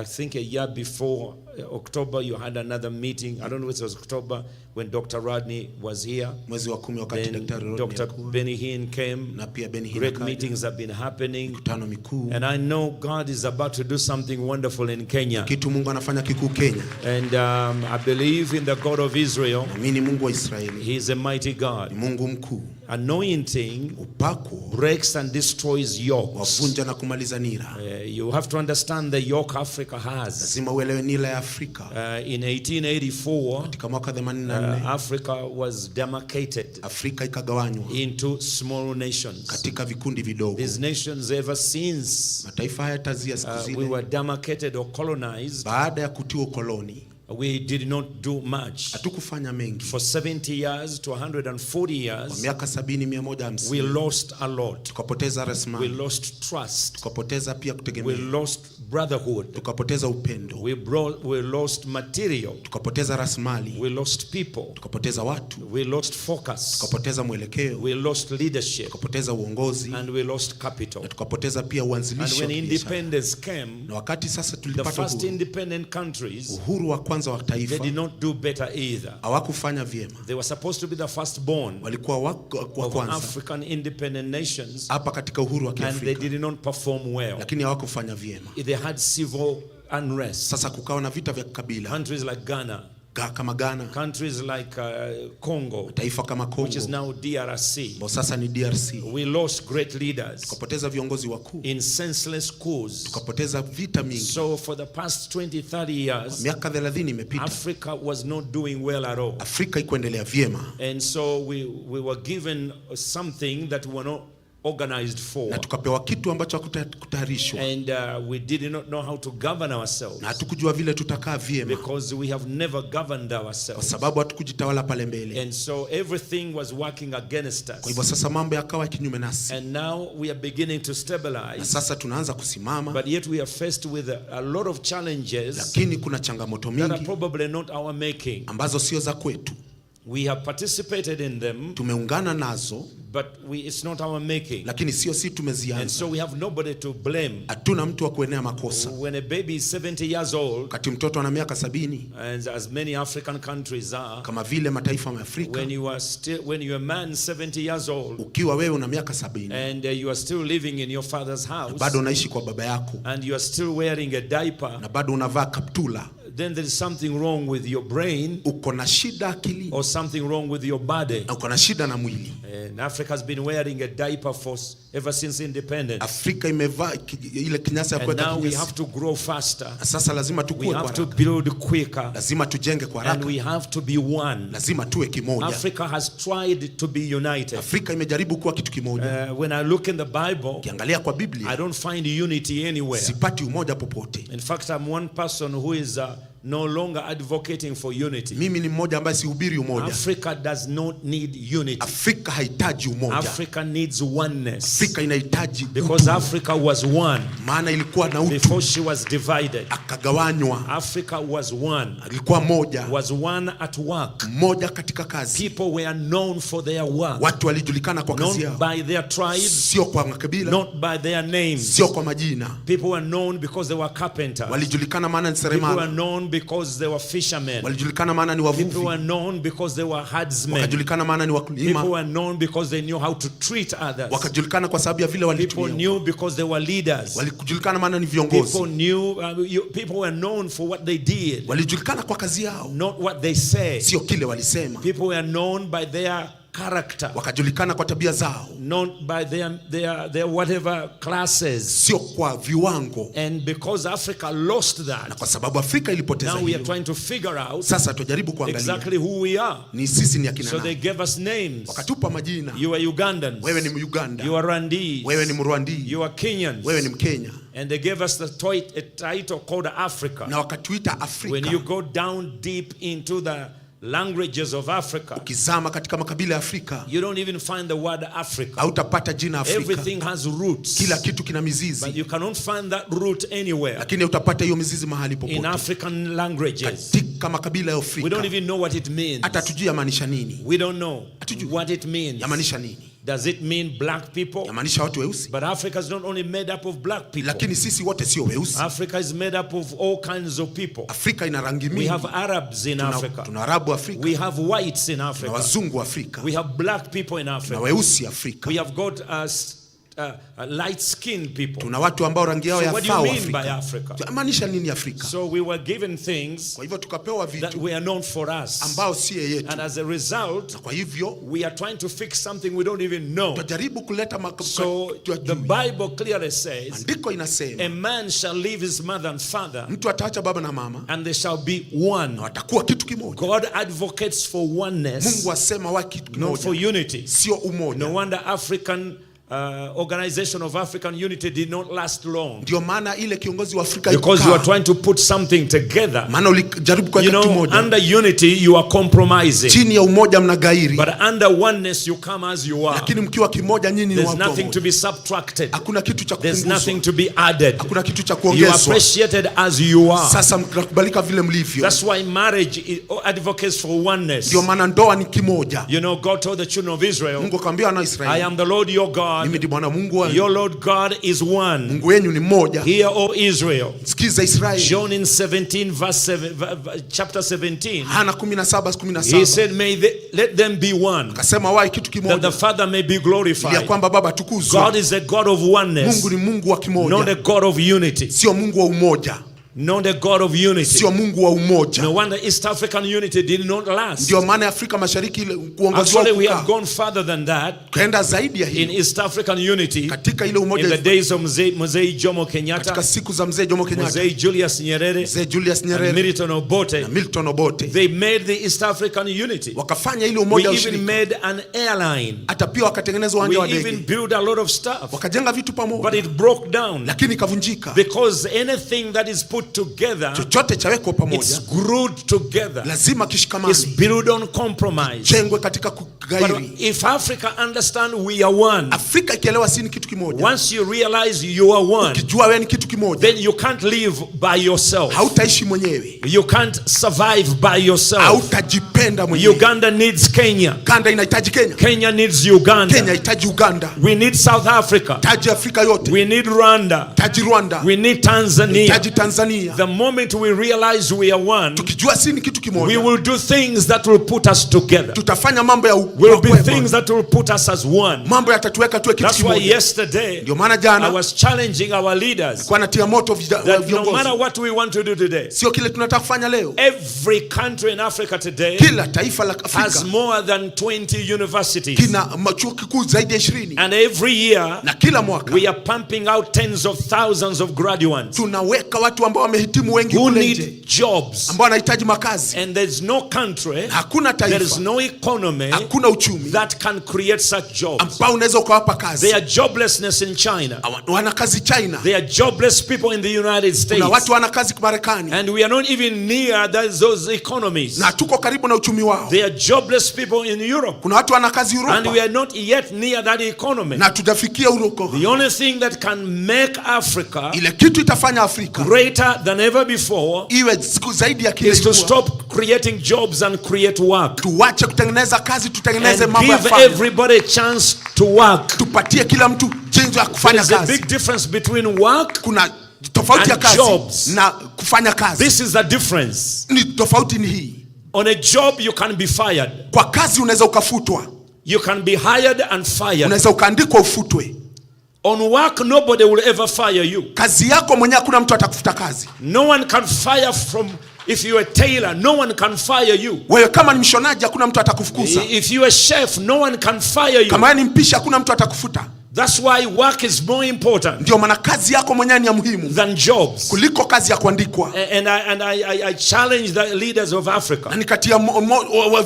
think a year before, October, you had another meeting. I don't know if it was October, when Dr. Rodney was here. Then Dr. Benny Hinn came. Great meetings have been happening. And I know God is about to do something wonderful in Kenya. And I believe in the God of Israel. He is a mighty God. Anointing breaks and destroys yokes. You have to understand the yoke Africa has. In 1884, Africa was demarcated into small nations. These nations, ever since we were demarcated or colonized, we did not do much. For 70 years to 140 years, we lost a lot. We lost trust. We lost brotherhood. We lost material. We lost people. We lost focus. We lost leadership. And we lost capital. And when independence came, the first independent countries, they did not do better either. They were supposed to be the firstborn of African independent nations, and they did not perform well. They had civil unrest. Countries like Ghana, countries like Congo, which is now DRC. We lost great leaders in senseless coups. So for the past 20-30 years, Africa was not doing well at all. And so we were given something that we were not organized for. Na tukapewa kitu ambacho hakutayarishwa. And we did not know how to govern ourselves. Na hatukujua vile tutakaa vyema. Because we have never governed ourselves. Kwa sababu hatukujitawala pale mbele. And so everything was working against us. Kwa hivyo sasa mambo yakawa kinyume nasi. And now we are beginning to stabilize. Na sasa tunaanza kusimama. But yet we are faced with a lot of challenges. Lakini kuna changamoto mingi. That are probably not our making. Ambazo sio za kwetu. We have participated in them. Tumeungana nazo. But it's not our making. Lakini sio si tumezianza. And so we have nobody to blame. Hatuna mtu wa kuenea makosa. When a baby is 70 years old, kati mtoto ana miaka 70, and as many African countries are, kama vile mataifa ya Afrika, when you are a man 70 years old, ukiwa wewe una miaka 70, and you are still living in your father's house, bado unaishi kwa baba yako, and you are still wearing a diaper, na bado unavaa kaptula, then there is something wrong with your brain, uko na shida akili, or something wrong with your body. Uko na shida na mwili. And Africa has been wearing a diaper ever since independence. Afrika imevaa ile kinyasa ya kuweka kinyasa. And now we have to grow faster. Sasa lazima tukue kwa haraka. We have to build quicker. Lazima tujenge kwa haraka. And we have to be one. Lazima tuwe kimoja. Africa has tried to be united. Afrika imejaribu kuwa kitu kimoja. When I look in the Bible, kiangalia kwa Biblia, I don't find unity anywhere. Sipati umoja popote. In fact, I'm one person who is no longer advocating for unity. Mimi ni mmoja ambaye sihubiri umoja. Africa does not need unity. Afrika haitaji umoja. Africa needs oneness. Afrika inahitaji because Africa was one. Maana ilikuwa na utu. Before she was divided. Akagawanywa. Africa was one. Ilikuwa moja. Was one at work. Moja katika kazi. People were known for their work. Watu walijulikana kwa kazi yao. Not by their tribes. Sio kwa makabila. Not by their names. Sio kwa majina. People were known because they were carpenters. Walijulikana maana ni seremala. People were known because they were fishermen. Walijulikana maana ni wavuvi. People were known because they were herdsmen. Wakajulikana maana ni wakulima. People were known because they knew how to treat others. Wakajulikana kwa sababu ya vile walitumia. People knew because they were leaders. Walijulikana maana ni viongozi. People knew people were known for what they did. Walijulikana kwa kazi yao. Not what they said. Sio kile walisema. People were known by their character. Wakajulikana kwa tabia zao. Not by their whatever classes. Sio kwa viwango. And because Africa lost that. Na kwa sababu Afrika ilipoteza hiyo. Now we are trying to figure out. Sasa tujaribu kuangalia. Exactly who we are. Ni sisi ni akina nani. So they gave us names. Wakatupa majina. You are Ugandans. Wewe ni Muganda. You are Rwandese. Wewe ni Mrwandi. You are Kenyans. Wewe ni Mkenya. And they gave us a title called Africa. Na wakatuita Afrika. When you go down deep into the languages of Africa, ukizama katika makabila ya Afrika, you don't even find the word Africa. Hautapata jina Afrika. Everything has roots. Kila kitu kina mizizi. But you cannot find that root anywhere. Lakini utapata hiyo mizizi mahali popote. In African languages. Katika makabila ya Afrika. We don't even know what it means. Hata tujui yamaanisha nini. We don't know what it means. Yamaanisha nini? Does it mean black people? Yamaanisha watu weusi. But Africa is not only made up of black people. Lakini sisi wote sio weusi. Africa is made up of all kinds of people. Afrika ina rangi mingi. We have Arabs in Africa. Tuna Arabu Afrika. We have whites in Africa. Tuna wazungu Afrika. We have black people in Africa. Tuna weusi Afrika. We have got light-skinned people. Tuna watu ambao rangi yao so yafaa Afrika. Maanisha nini Afrika? So we were given things kwa hivyo tukapewa vitu that were known for us. Ambao si yetu. And as a result, na kwa hivyo we are trying to fix something we don't even know. Tutajaribu kuleta so the Bible clearly says, andiko inasema, a man shall leave his mother and father, mtu ataacha baba na mama, and they shall be one. Na watakuwa kitu kimoja. God advocates for oneness. Mungu asema wa kitu kimoja. Not for unity. Sio umoja. No wonder African Organization of African Unity did not last long. Ndio maana ile kiongozi wa Afrika because you are trying to put something together. Maana ulijaribu kuweka kitu kimoja. Under unity you are compromising. Chini ya umoja mnagairi. But under oneness you come as you are. Lakini mkiwa kimoja nyinyi ni watu. There's nothing to be subtracted. Hakuna kitu cha kupunguzwa. There's nothing to be added. Hakuna kitu cha kuongezwa. You are appreciated as you are. Sasa mnakubalika vile mlivyo. That's why marriage advocates for oneness. Ndio maana ndoa ni kimoja. God told the children of Israel, Mungu akamwambia wana Israeli, I am the Lord your God. Mimi ndi Bwana Mungu wenu. Your Lord God is one. Mungu wenu ni mmoja. Hear, O Israel. Sikiza Israeli. John in 17 verse 7, chapter 17. Hana 17:17. He said, let them be one. Akasema wawe kitu kimoja. That the Father may be glorified. Ya kwamba Baba tukuzwe. God is a God of oneness. Mungu ni Mungu wa kimoja. Not a God of unity. Sio Mungu wa umoja. Not a God of unity. Sio Mungu wa umoja. No wonder East African unity did not last. Ndio maana Afrika Mashariki kuongozwa. Actually, we have gone further than that. Kaenda zaidi ya hii. In East African unity. Katika ile umoja. In the days of Mzee Jomo Kenyatta. Katika siku za Mzee Jomo Kenyatta. Mzee Julius Nyerere. Mzee Julius Nyerere. And Milton Obote. Na Milton Obote. They made the East African unity. Wakafanya ile umoja ushirika. We even made an airline. Hata pia wakatengeneza uwanja wa ndege. We even built a lot of stuff. Wakajenga vitu pamoja. But it broke down. Lakini ikavunjika. Because anything that is put together, chochote chawekwa pamoja, it's glued together. Lazima kishikamani. It's built on compromise. Jengwe katika kugairi. But if Africa understand we are one. Afrika ikielewa si ni kitu kimoja. Once you realize you are one. Ukijua wewe ni kitu kimoja. Then you can't live by yourself. Hautaishi mwenyewe. You can't survive by yourself. Hautajipenda mwenyewe. Uganda needs Kenya. Uganda inahitaji Kenya. Kenya needs Uganda. Kenya inahitaji Uganda. We need South Africa. Taji Afrika yote. We need Rwanda. Taji Rwanda. We need Tanzania. Taji Tanzania. The moment we realize we are one, tukijua si ni kitu kimoja, we will do things that will put us together. Tutafanya mambo ya will be things that will put us as one. Mambo yatatuweka tuwe kitu kimoja. That's why yesterday, ndio maana jana I was challenging our leaders. Kwa natia moto viongozi. No matter what we want to do today. Sio kile tunataka kufanya leo. Every country in Africa today, kila taifa la Afrika has more than 20 universities. Kina machuo kikuu zaidi ya 20. And every year, na kila mwaka, we are pumping out tens of thousands of graduates. Tunaweka watu ambao wamehitimu wengi kule nje. Jobs. Ambao wanahitaji makazi. And there's no country, hakuna taifa, there is no economy, hakuna uchumi that can create such jobs. Ambao unaweza ukawapa kazi. There are joblessness in China. Wana kazi China. There are jobless people in the United States. Kuna watu wana kazi Marekani. And we are not even near those economies. Na tuko karibu na uchumi wao. There are jobless people in Europe. Kuna watu wana kazi Europa. And we are not yet near that economy. Na tujafikia huko. The only thing that can make Africa, ile kitu itafanya Afrika greater than ever before, iwe zaidi ya kile, is to stop creating jobs and create work. Tuache kutengeneza kazi, tutengeneze mambo ya give everybody a chance to work. Tupatie kila mtu chance ya kufanya kazi. There's a big difference between work, kuna tofauti ya kazi jobs, na kufanya kazi. This is the difference. Ni tofauti ni hii. On a job you can be fired. Kwa kazi unaweza ukafutwa. You can be hired and fired. Unaweza ukaandikwa ufutwe. On work nobody will ever fire you. Kazi yako mwenyewe hakuna mtu atakufuta kazi. No one can fire from, if you are a tailor, no one can fire you. Wewe kama ni mshonaji hakuna mtu atakufukuza. If you are a chef, no one can fire you. Kama ni mpishi hakuna mtu atakufuta. That's why work is more important. Ndio maana kazi yako mwenyewe ni ya muhimu than jobs. Kuliko kazi ya kuandikwa. And I challenge the leaders of Africa. Na nikatia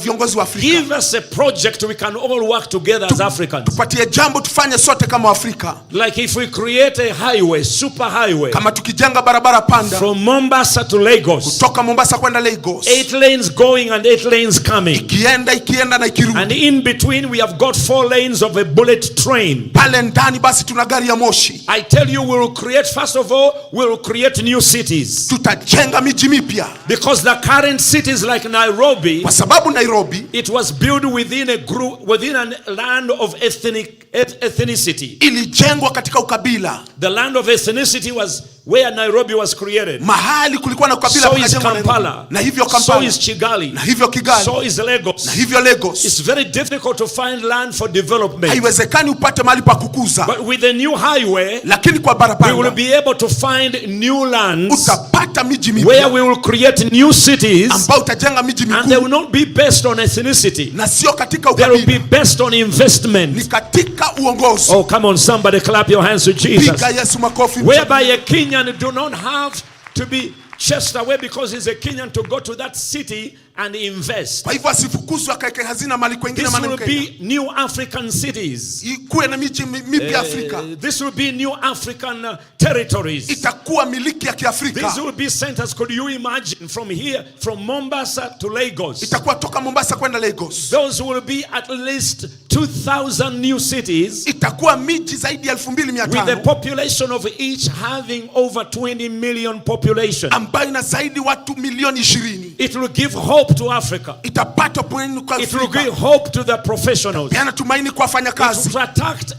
viongozi wa Afrika. Give us a project we can all work together as Africans. Tupatie jambo tufanye sote kama Afrika. Like if we create a highway, super highway. Kama tukijenga barabara panda. From Mombasa to Lagos. Kutoka Mombasa kwenda Lagos. 8 lanes going and 8 lanes coming. Ikienda na ikirudi. And in between we have got 4 lanes of a bullet train. Ndani basi tuna gari ya moshi. I tell you, we will create, first of all, we will create new cities. Tutajenga miji mipya. Because the current cities like Nairobi, kwa sababu Nairobi, it was built within a group, within a land of ethnicity. Ilijengwa katika ukabila. The land of ethnicity was where Nairobi was created. Mahali kulikuwa na ukabila pakajengwa Kampala. Na hivyo Kampala. So is Kigali. Na hivyo Kigali. So is Lagos. Na hivyo Lagos. It's very difficult to find land for development. Haiwezekani upate mahali pa kukuza. But with the new highway, lakini kwa barabara, we will be able to find new lands. Utapata miji mipya. Where we will create new cities. Ambao utajenga miji mikuu. And they will not be based on ethnicity. Na sio katika ukabila. They will be based on investment. Ni katika uongozi. Oh, come on, somebody clap your hands to Jesus. Piga Yesu makofi. Whereby a Kenyan do not have to be chased away because he's a Kenyan to go to that city and invest. Kwa hivyo asifukuzwe akaeke hazina mali kwingine. This will be new African cities. Ikuwe na miji mipya Afrika. This will be new African territories. Itakuwa miliki ya Kiafrika. These will be centers. Could you imagine from here, from Mombasa to Lagos? Itakuwa toka Mombasa kwenda Lagos. Those will be at least 2,000 new cities. Itakuwa miji zaidi ya 2,500. With a population of each having over 20 million population. Ambayo ina zaidi watu milioni 20. It will give hope to Africa. Itapata tumaini kwa Afrika. It will give hope to the professionals. Yana tumaini kwa wafanyakazi. It will attract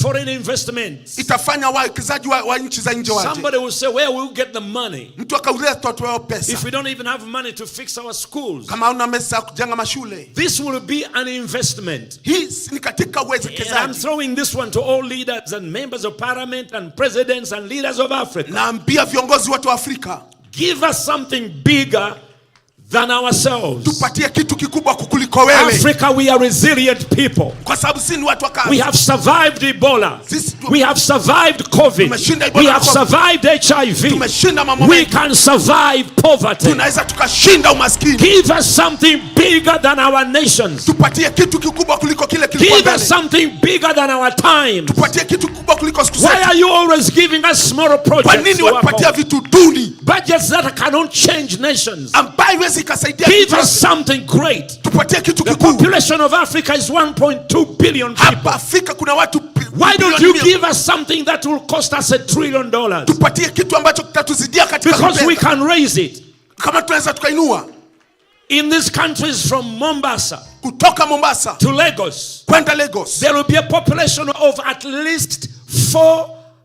foreign investments. Itafanya wawekezaji wa nchi za nje waje. Somebody will say, where will we get the money? Mtu akauliza tutatoa pesa. If we don't even have money to fix our schools. Kama una pesa kujenga mashule. This will be an investment investment. Hii ni katika And I'm uwekezaji. throwing this one to all leaders and members of parliament and presidents and leaders of Africa. Naambia viongozi wote wa Afrika, Give us something bigger than ourselves. tupatie kitu kikubwa kukuliko wewe. Africa, we are resilient people. Kwa sababu sisi ni watu wa kazi. We have survived Ebola. We have survived COVID. Tumeshinda Ebola We na have COVID. survived HIV. Tumeshinda mambo We mengi. can survive poverty. Tunaweza tukashinda umaskini. Give us something bigger than our nations. Tupatie kitu kikubwa kuliko kile kilikuwa Give mbele. us something bigger than our time. Tupatie kitu kikubwa kuliko siku Why zetu. are you always giving us small Kwa projects? nini to work watupatia on? vitu duni Budgets that cannot change nations. ambayo iwezi ikasaidia? Give us something great. Tupatie kitu The kikubwa. population of Africa is 1.2 billion people. Hapa Afrika kuna watu Why don't you bilioni give us something that will cost us $1 trillion? tupatie kitu ambacho kitatuzidia katika Because we kupenda. can raise it. Kama tunaweza tukainua In these countries from Mombasa kutoka Mombasa to Lagos, kwenda Lagos, there will be a population of at least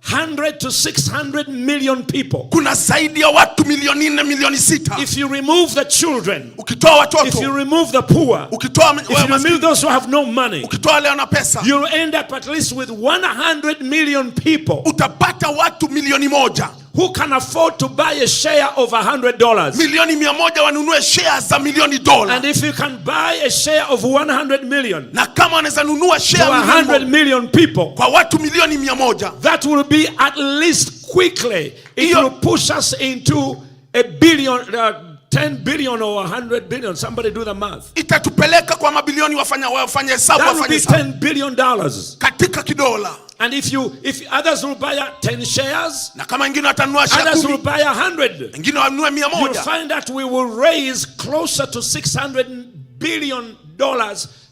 400 to 600 million people. kuna zaidi ya watu milioni 4 milioni 6. If you remove the children, Ukitoa if you watoto, remove the poor, ukitoa if you remove those who have no money, ukitoa wale wana pesa, you'll end up at least with 100 million people utapata watu milioni 1 who can afford to buy a share of $100. milioni 100 wanunue shares za milioni dola. And if you can buy a share of 100 million Na kama wanaweza nunua to share 100 million people, kwa watu milioni 100, that will be at least quickly, it will push us into a billion, 10 billion or 100 billion. Somebody do the math. itatupeleka kwa mabilioni. Wafanya hesabu, That will wafanya be hesabu $10 billion. katika kidola. And if others will buy 10 shares, Na kama wengine watanunua share others will 10, buy 100, wengine wanunue you'll 100, find that we will raise closer to $600 billion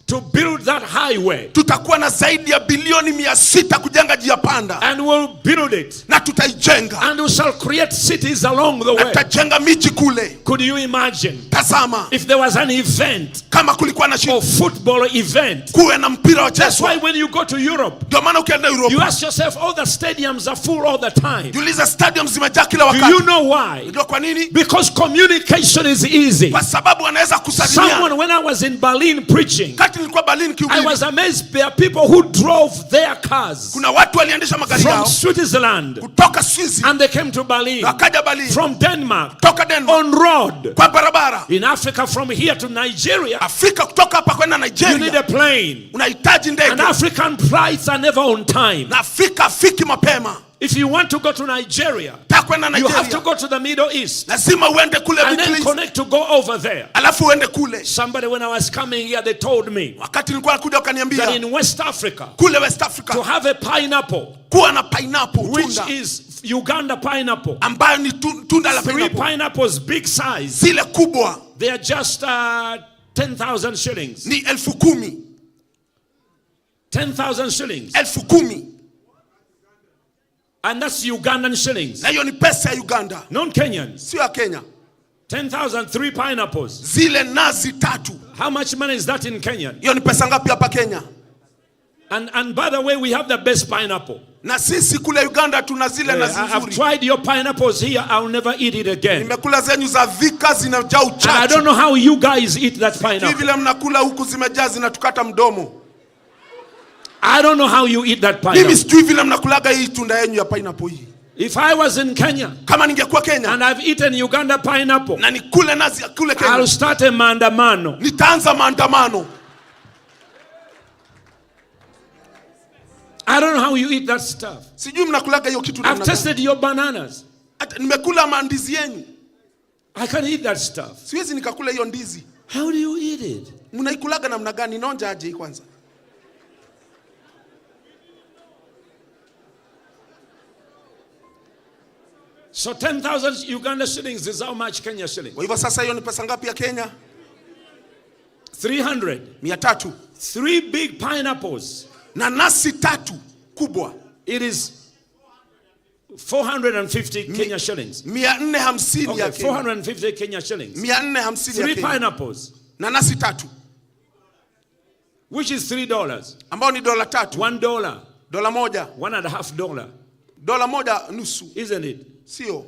to build that highway. tutakuwa na zaidi ya bilioni 600 kujenga njia panda, And we'll build it. na tutaijenga, And we shall create cities along the na way. tutajenga miji kule. Could you imagine Tazama, if there was an event, kama kulikuwa na a football event? kuwe na mpira wa That's why cheswa. when you go to Europe, Ndio maana ukienda you Europa, ask yourself, all the stadiums are full all the time. jiuliza stadium zimejaa kila Do wakati. you know why? Ndio kwa nini? Because communication is easy. Kwa sababu wanaweza kusalimiana. Someone, when I was in Berlin preaching, Kati nilikuwa Berlin I kiubiri, was amazed. There are people who drove their cars kuna watu waliendesha magari from yao Switzerland kutoka Swiss, and they came to Berlin, wakaja Berlin, from Denmark kutoka Denmark on road. kwa barabara. In Africa, from here to Nigeria, Afrika kutoka hapa kwenda you need Nigeria a plane. unahitaji And ndege, African flights are never on time. na Afrika afiki mapema. If you want to go to Nigeria, Taka kwenda you have to Nigeria, go to the Middle East lazima uende kule and Middle then East, connect to go over there. alafu uende kule. Somebody, when I was coming here, they told me Wakati nilikuwa nakuja that wakaniambia in West Africa, kule West to Africa have a pineapple, kuwa na pineapple, which tunda is Uganda pineapple, ambayo ni tunda la 3 pineapple, pineapples big size, zile kubwa they are just 10,000 shillings. ni 10,000, 10,000 shillings. 10,000, And that's Ugandan shillings, na hiyo ni pesa ya Uganda, non-Kenyan. sio ya Kenya. 10,000, 3 pineapples. Zile nazi 3, How much money is that in Kenya? hiyo ni pesa ngapi hapa Kenya? And by the way, we have the best pineapple. Na sisi kule Uganda tuna zile nazi I've nzuri. tried your pineapples here. I'll never eat it again. Nimekula zenyu za vika zinajaa And I don't uchachu. know how you guys eat that Hivi pineapple. vile mnakula huku zimejaa zinatukata mdomo. I don't know how you eat that Mimi pineapple. sijui vile mnakulaga hii tunda yenu ya pineapple hii. If I was in Kenya Kama ningekuwa Kenya and I've eaten Uganda pineapple, na nikule nazi ya kule I'll Kenya, start a maandamano. nitaanza maandamano. I don't know how you eat that stuff. Sijui mnakulaga hiyo kitu I've namna gani. tasted your bananas. Hata nimekula mandizi yenu. I can eat that stuff. Siwezi nikakula hiyo ndizi. How do you eat it? Mnaikulaga namna gani? Inaonja aje hii kwanza? So 10,000 Uganda shillings is how much Kenya shillings? Kwa hivyo sasa hiyo ni pesa ngapi ya Kenya? 300. 300. 3 big pineapples. Na nasi 3 kubwa. It is 450 Kenya shillings. 450 Okay, ya Kenya. 450 Kenya shillings. 450 ya 3 Kenya. pineapples, Na nasi 3 which is $3. ambao ni dola 3. $1, Dola moja. $1.50, Dola moja nusu. isn't it? Sio.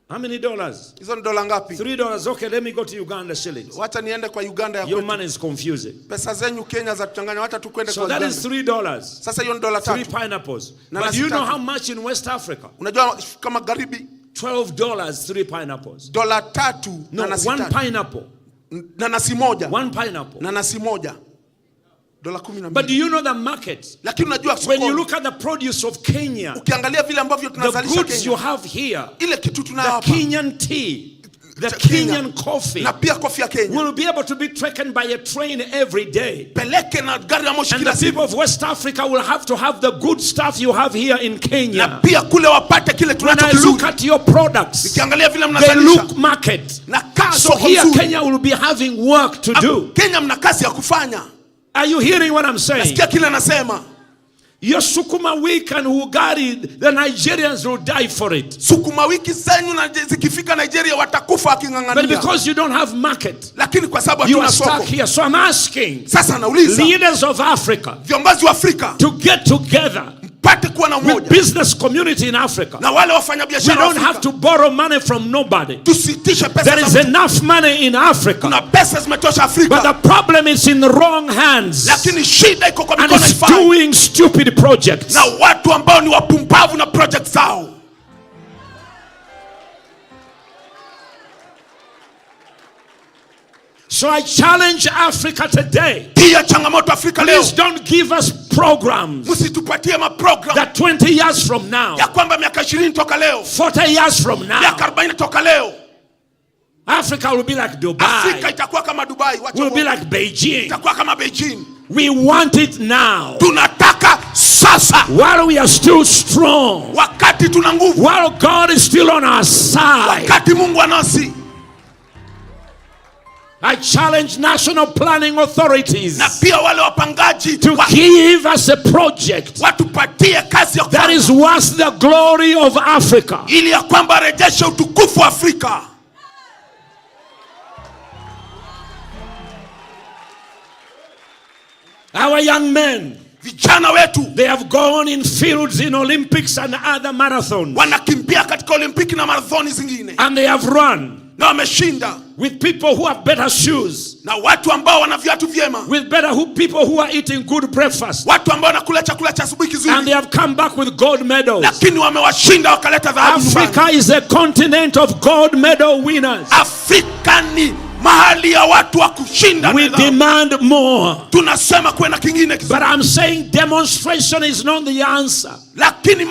How many dollars? Hizo ni dola ngapi? $3. Okay, let me go to Uganda shillings. Wacha niende kwa Uganda ya Your kwetu. money is confusing. Pesa zenyu Kenya za tuchanganya, wacha tu kwende kwa So that Uganda. is $3. Sasa hiyo ni dola 3 3. pineapples. But do you know how much in West Africa? Unajua kama Magharibi $12, 3 pineapples. dola 3 No, na nasi 1 tatu. pineapple. Nanasi moja. 1 pineapple. Nanasi moja. Dola 12. But do you know the market? Lakini unajua when you look at the produce of Kenya, ukiangalia vile ambavyo tunazalisha the goods Kenya, you have here, ile kitu tunayo hapa, the Kenyan tea, the Kenyan coffee, na pia coffee ya Kenya, will be able to be taken by a train every day. Peleke na gari ya moshi and kila the people of West Africa will have to have the good stuff you have here in Kenya. Na pia kule wapate kile when I look at your products, ukiangalia vile they mnazalisha, look market. Na kazi so here Kenya will be having work to do. Kenya mna kazi ya kufanya. Are you hearing what I'm saying? Nasikia kile nasema. Your sukuma wiki and Ugari, the Nigerians will die for it. Sukuma wiki zenyu na zikifika Nigeria watakufa akingangania. But because you don't have market, lakini kwa sababu you are hatuna stuck soko. here. So I'm asking Sasa nauliza, leaders of Africa, viongozi wa Afrika, to get together with business community in Africa. Na wale wafanyabiashara we don't have to borrow money from nobody. Tusitishe pesa. There is enough money in Africa. Kuna pesa zimetosha Afrika. But the problem is in the wrong hands. Lakini shida iko kwa and mikono it's ifai. doing stupid projects. Na watu ambao ni wapumbavu na project zao. So I challenge Africa today. Pia changamoto Afrika leo. Please don't give us programs. Msitupatie ma program. That 20 years from now. Ya kwamba miaka 20 toka leo. 40 years from now. Miaka 40 toka leo. Africa will be like Dubai. Afrika itakuwa kama Dubai. Will be like Beijing. Itakuwa kama Beijing. We want it now. Tunataka sasa. While we are still strong. Wakati tuna nguvu. While God is still on our side. Wakati Mungu anasi. I challenge national planning authorities na pia wale wapangaji to give us a project watupatie kazi ya that is worth the glory of Africa. Ili ya kwamba rejeshe utukufu wa Afrika. Our young men, vijana wetu, they have gone in fields in Olympics and other marathons. Wanakimbia katika Olimpiki na marathoni zingine. And they have run. Na wameshinda. With people who have better shoes. Na watu ambao wana viatu vyema. With people who are eating good breakfast. Watu ambao wanakula chakula cha asubuhi kizuri. And they have come back with gold medals. Lakini wamewashinda wakaleta dhahabu nyumbani. Africa is a continent of gold medal winners. Afrika ni mahali ya watu wa kushinda. We demand more. Tunasema kuwe na kingine kizuri. But I'm saying demonstration is not the answer. Lakini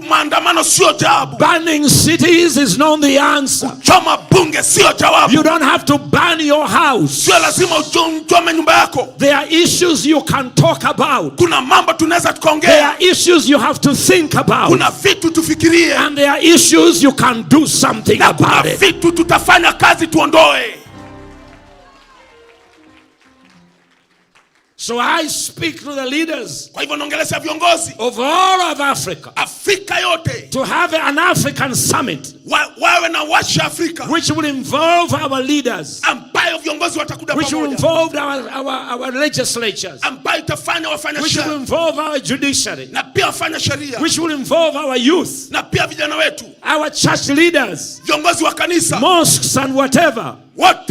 maandamano sio jawabu. Burning cities is not the answer. Choma bunge sio jawabu. You don't have to burn your house. Sio lazima uchome nyumba yako. There are issues you can talk about. Kuna mambo tunaweza tukaongea. There are issues you have to think about. Kuna vitu tufikirie. And there are issues you can do something about it. Kuna vitu tutafanya kazi tuondoe. So I speak to the leaders kwa hivyo naongelea viongozi of all of Africa, Afrika yote, to have an African summit wawe na washa Afrika, which will involve our leaders, ambayo viongozi watakuja pamoja, which will involve our legislatures, ambayo itafanya wafanya which will involve our judiciary, na pia wafanya sheria, which will involve our youth, na pia vijana wetu, our church leaders, viongozi wa kanisa, mosques and whatever, wote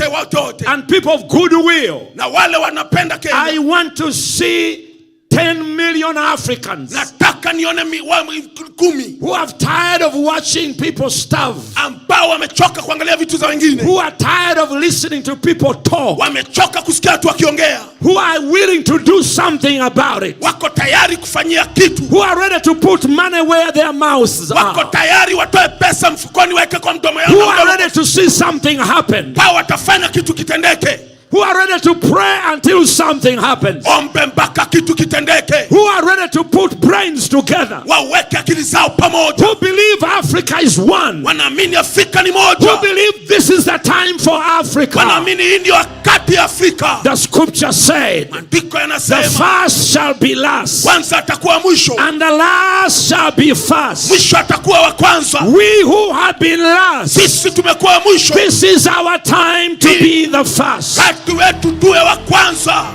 and people of goodwill. Na wale wanapenda Kenya. I want to see 10 million Africans nataka nione 10 who are tired of watching people starve, ambao wamechoka kuangalia vitu za wengine, who are tired of listening to people talk, wamechoka kusikia watu wakiongea, who are willing to do something about it, wako tayari kufanyia kitu, who are ready to put money where their mouths are, wako tayari watoe pesa mfukoni waweke kwa mdomo yao, who are ready to see something happen, hao watafanya kitu kitendeke, who are ready to pray until something happens, ombe mpaka kitu kitendeke, who are ready to put brains together, waweke akili zao pamoja, who believe Africa is one, wanaamini Afrika ni moja, who believe this is the time for Africa, wanaamini hii ndio wakati ya Afrika. The scripture said, maandiko yanasema, the first shall be last, kwanza atakuwa mwisho, and the last shall be first. Mwisho atakuwa wa kwanza. We who have been last, sisi tumekuwa mwisho. This is our time to be the first. Wetu tuwe wa kwanza.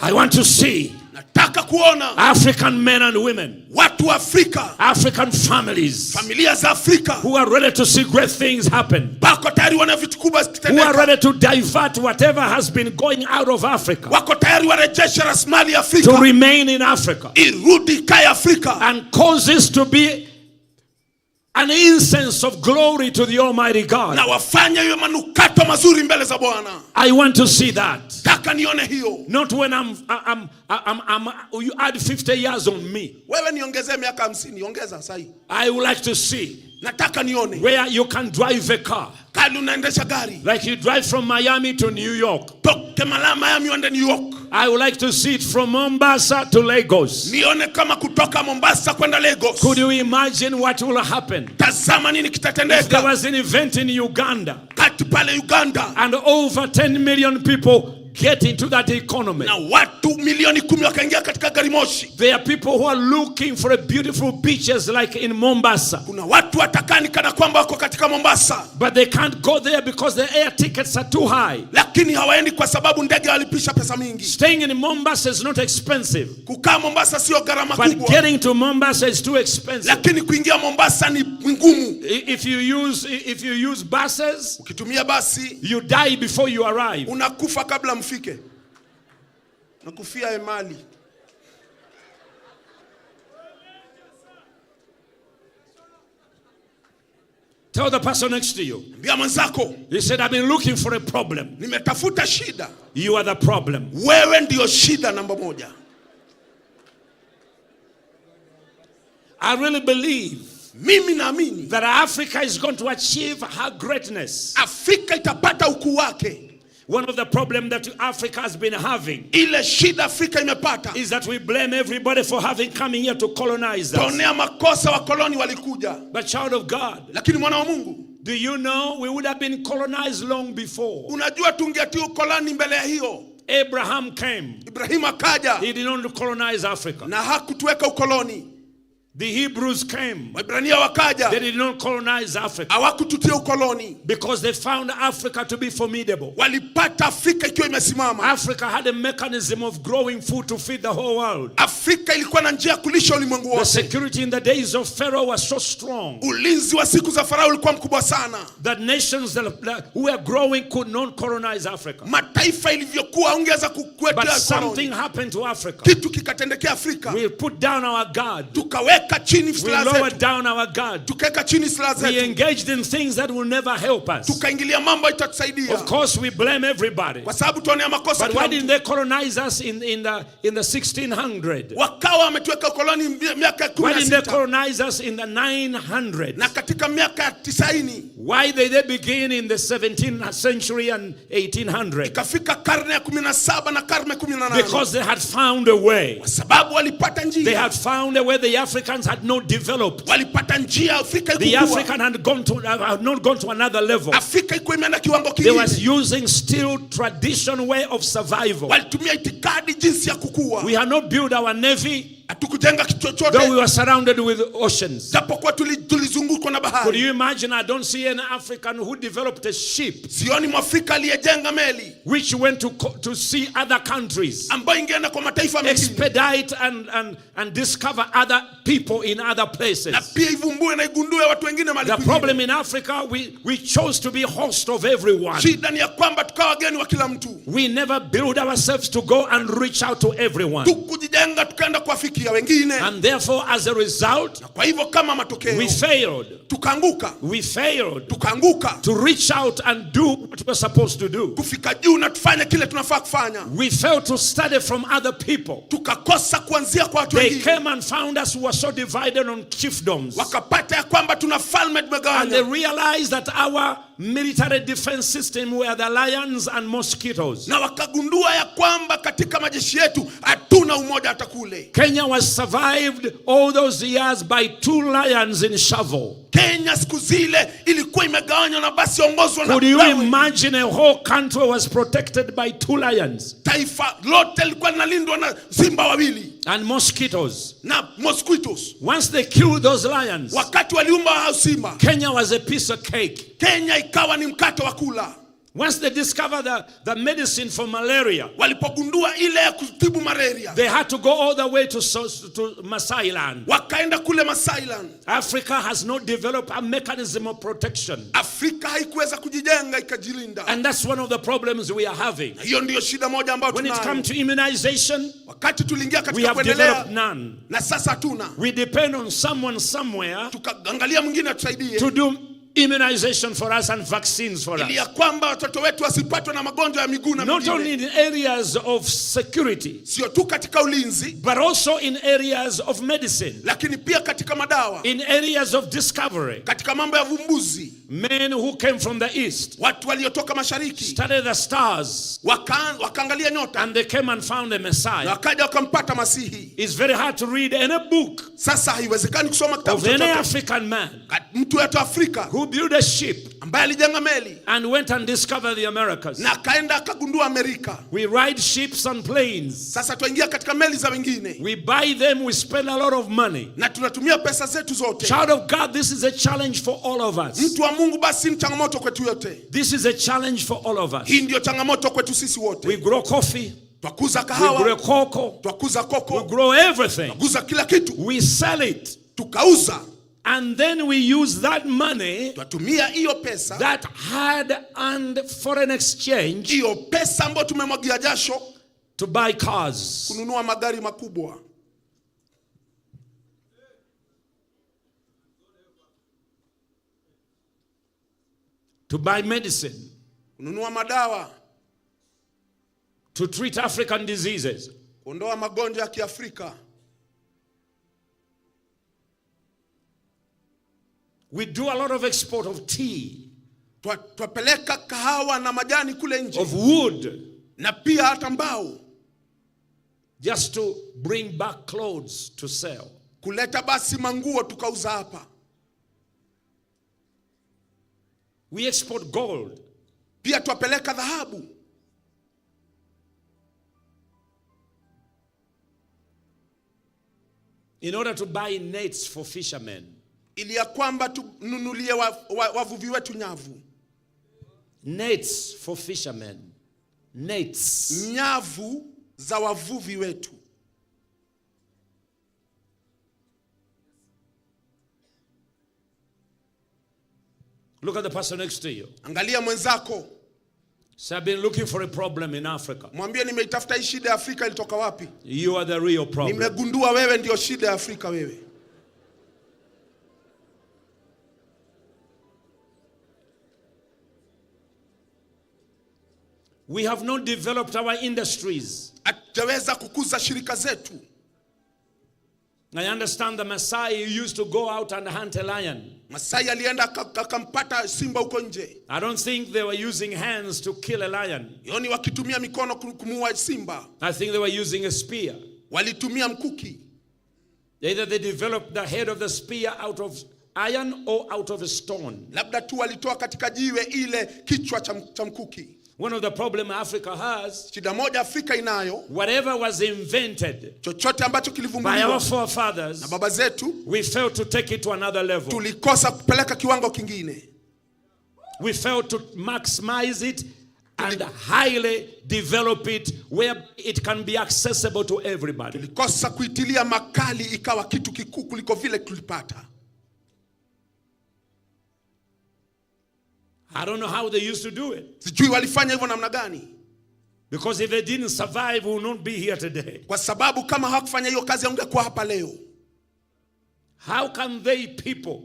I want to see nataka kuona African men and women, watu wa Afrika, African families, familia za Afrika, who are ready to see great things happen, bako tayari wana vitu kubwa who are ready to divert whatever has been going out of Africa, wako tayari warejeshe rasilimali ya to Afrika, remain in Africa, irudi kaya Afrika, and cause this to be an incense of glory to the Almighty God. na wafanye hiyo manukato mazuri mbele za Bwana. I want to see that. Taka nione hiyo. Not when you add 50 years on me. Wewe niongezee miaka 50, ongeza sahi. I would like to see nataka nione where you can drive a car, kali unaendesha gari, like you drive from Miami to New York. toke Miami uende New York. I would like to see it from Mombasa to Lagos. Nione kama kutoka Mombasa kwenda Lagos. Could you imagine what will happen? Tazama nini kitatendeka. If there was an event in Uganda, kati pale Uganda, and over 10 million people get into that economy, na watu milioni 10 wakaingia katika gari moshi. There are people who are looking for a beautiful beaches like in Mombasa. Kuna watu watakani kana kwamba wako katika Mombasa, but they can't go there because the air tickets are too high. Lakini hawaendi kwa sababu ndege walipisha pesa mingi. Staying in Mombasa is not expensive. Kukaa Mombasa sio gharama kubwa. But getting to Mombasa is too expensive. Lakini kuingia Mombasa ni ngumu. If you use buses, ukitumia basi, you die before you arrive. Unakufa kabla mfike. Nakufia emali. Tell the person next to you. Mbia mwenzako. He said, I've been looking for a problem. Nimetafuta shida. You are the problem. Wewe ndio shida namba moja. I really believe mimi naamini that Africa is going to achieve her greatness. Afrika itapata ukuu wake. One of the problems that Africa has been having ile shida Afrika imepata is that we blame everybody for having coming here to colonize us. Tuonea makosa wakoloni walikuja. But child of God, lakini mwana wa Mungu, do you know we would have been colonized long before? Unajua tungetia ukoloni mbele ya hiyo. Abraham came. Ibrahim akaja. He did not colonize Africa. Na hakutuweka ukoloni. The Hebrews came. Waebrania wakaja. They did not colonize Africa. Hawakututia ukoloni. Because they found Africa to be formidable. Walipata Afrika ikiwa imesimama. Africa had a mechanism of growing food to feed the whole world. Afrika ilikuwa na njia kulisha ulimwengu wote. The security in the days of Pharaoh was so strong. Ulinzi wa siku za Farao ulikuwa mkubwa sana. That nations who were growing could not colonize Africa. Mataifa ilivyokuwa ungeweza kukuetea koloni. But something happened to Africa. Kitu kikatendekea Afrika. We put down our guard. Tukaweka chini silaha zetu. We lowered down our guard. Tukaweka chini silaha zetu. We engaged in things that will never help us. Tukaingilia mambo itatusaidia. Of course we blame everybody. Kwa sababu tuonea makosa. But why didn't they colonize us in the 1600? Wakawa wametuweka koloni miaka 16. Why didn't they colonize us in the 900? Na katika miaka 90. Why did they begin in the 17th century and 1800? Ikafika karne ya 17 na karne 18. Because they had found a way. Kwa sababu walipata njia. They had found a way the Africans had not developed. Walipata njia Afrika ikukua. The African had not gone to another level. Afrika ilikuwa imeenda kiwango kingine. They was using still traditional way of survival. Walitumia itikadi jinsi ya kukua. We had not built our navy. Hatukujenga kitu chochote. Though we were surrounded with oceans. Japokuwa tulizungukwa na bahari. Could you imagine? I don't see an African who developed a ship. Sioni Mwafrika aliyejenga meli. Which went to see other countries. Ambayo ingeenda kwa mataifa mengine. Expedite and discover other people in other places. Na pia ivumbue na igundue watu wengine mahali kwingine. The problem in Africa, we chose to be host of everyone. Shida ni ya kwamba tukawa wageni wa kila mtu. We never build ourselves to go and reach out to everyone. Tukujijenga tukaenda kuwafikia wengine. And therefore as a result, na kwa hivyo kama matokeo, we failed. Tukaanguka. We failed. Tukaanguka. To reach out and do what we're supposed to do. Kufika juu na tufanye kile tunafaa kufanya. We failed to study from other people. Tukakosa kuanzia kwa watu wengine. They came and found us who were so divided on chiefdoms. Wakapata ya kwamba tuna falme tumegawanya. And they realized that our military defense system were the lions and mosquitoes. Na wakagundua ya kwamba katika majeshi yetu hatuna umoja hata kule. Kenya was survived all those years by 2 lions in shovel. Kenya siku zile ilikuwa imegawanywa na basi ongozwa na. Could you imagine a whole country was protected by 2 lions? Taifa lote lilikuwa linalindwa na simba wawili. And mosquitoes. Na mosquitoes. Once they killed those lions, wakati waliumba hao simba, Kenya was a piece of cake. Kenya ikawa ni mkate wa kula. Once they discovered the medicine for malaria, walipogundua ile ya kutibu malaria, they had to go all the way to Masai Land. Wakaenda kule Masai Land. Africa has not developed a mechanism of protection. Afrika haikuweza kujijenga ikajilinda. And that's one of the problems we are having. Hiyo ndio shida moja ambayo tunayo. When it comes to immunization, wakati tuliingia katika we have developed none. Na sasa hatuna. We depend on someone somewhere tukaangalia mwingine atusaidie to do immunization for us and vaccines for us. Ili ya kwamba watoto wetu wasipatwe na magonjwa ya miguu na not only in areas of security, sio tu katika ulinzi, but also in areas of medicine, lakini pia katika madawa, in areas of discovery, katika mambo ya vumbuzi. Men who came from the east, watu waliotoka mashariki, studied the stars, wakaangalia nyota, and they came and found the Messiah. Na wakaja wakampata Masihi. It's very hard to read any book sasa haiwezekani kusoma kitabu of any African man mtu wetu Afrika who built a ship ambaye alijenga meli and went and discovered the Americas. Na kaenda akagundua Amerika. We ride ships and planes. Sasa tuingia katika meli za wengine. We buy them, we spend a lot of money. Na tunatumia pesa zetu zote. Child of God, this is a challenge for all of us. Mtu wa Mungu, basi ni changamoto kwetu yote. This is a challenge for all of us. Hii ndio changamoto kwetu sisi wote. We grow coffee. Twakuza kahawa. We grow cocoa. Twakuza koko. We grow everything. Twakuza kila kitu. We sell it. Tukauza. And then we use that money, twatumia hiyo pesa, that hard earned foreign exchange, hiyo pesa ambayo tumemwagia jasho, to buy cars, kununua magari makubwa, to buy medicine, kununua madawa, to treat African diseases, kuondoa magonjwa ya Kiafrika. We do a lot of export of tea, twapeleka kahawa na majani kule nje, of wood, na pia hata mbao, just to bring back clothes to sell. Kuleta basi manguo tukauza hapa. We export gold, pia twapeleka dhahabu, in order to buy nets for fishermen, ili ya kwamba tununulie wavuvi wetu nyavu. Nets for fishermen. Nets. Nyavu za wavuvi wetu. Look at the person next to you. Angalia mwenzako. So I've been looking for a problem in Africa. Mwambie nimeitafuta hii shida ya Afrika ilitoka wapi? You are the real problem. Nimegundua wewe ndio shida ya Afrika wewe. We have not developed our industries. Hatujaweza kukuza shirika zetu. I understand the Masai used to go out and hunt a lion. Masai alienda akampata simba huko nje. I don't think they were using hands to kill a lion. Yoni wakitumia mikono kumuua simba. I think they were using a spear. Walitumia mkuki. Either they developed the head of the spear out of iron or out of a stone. Labda tu walitoa katika jiwe ile kichwa cha mkuki. One of the problem Africa has, shida moja Afrika inayo, whatever was invented, chochote ambacho kilivumbuliwa by our forefathers, na baba zetu, we failed to take it to another level. Tulikosa kupeleka kiwango kingine. We failed to maximize it and highly develop it where it can be accessible to everybody. Tulikosa kuitilia makali ikawa kitu kikuu kuliko vile tulipata. I don't know how they used to do it. Sijui walifanya hivyo namna gani. Because if they didn't survive, we will not be here today. Kwa sababu kama hawakufanya hiyo kazi hungekuwa hapa leo. How can they people,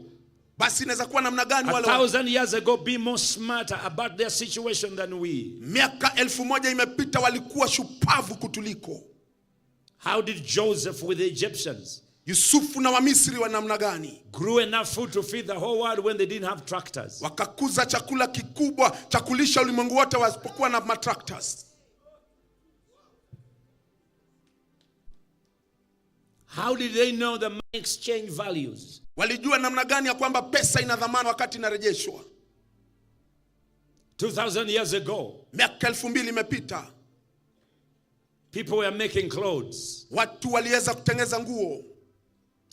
basi inaweza kuwa namna gani wale 1,000 years ago, be more smarter about their situation than we? Miaka 1000 imepita walikuwa shupavu kutuliko. How did Joseph with the Egyptians, Yusufu na Wamisri wa namna gani, grew enough food to feed the whole world when they didn't have tractors? Wakakuza chakula kikubwa cha kulisha ulimwengu wote wasipokuwa na matractors. How did they know the money exchange values? Walijua namna gani ya kwamba pesa ina dhamana wakati inarejeshwa? 2,000 years ago, miaka 2000 imepita, people were making clothes. Watu waliweza kutengeneza nguo.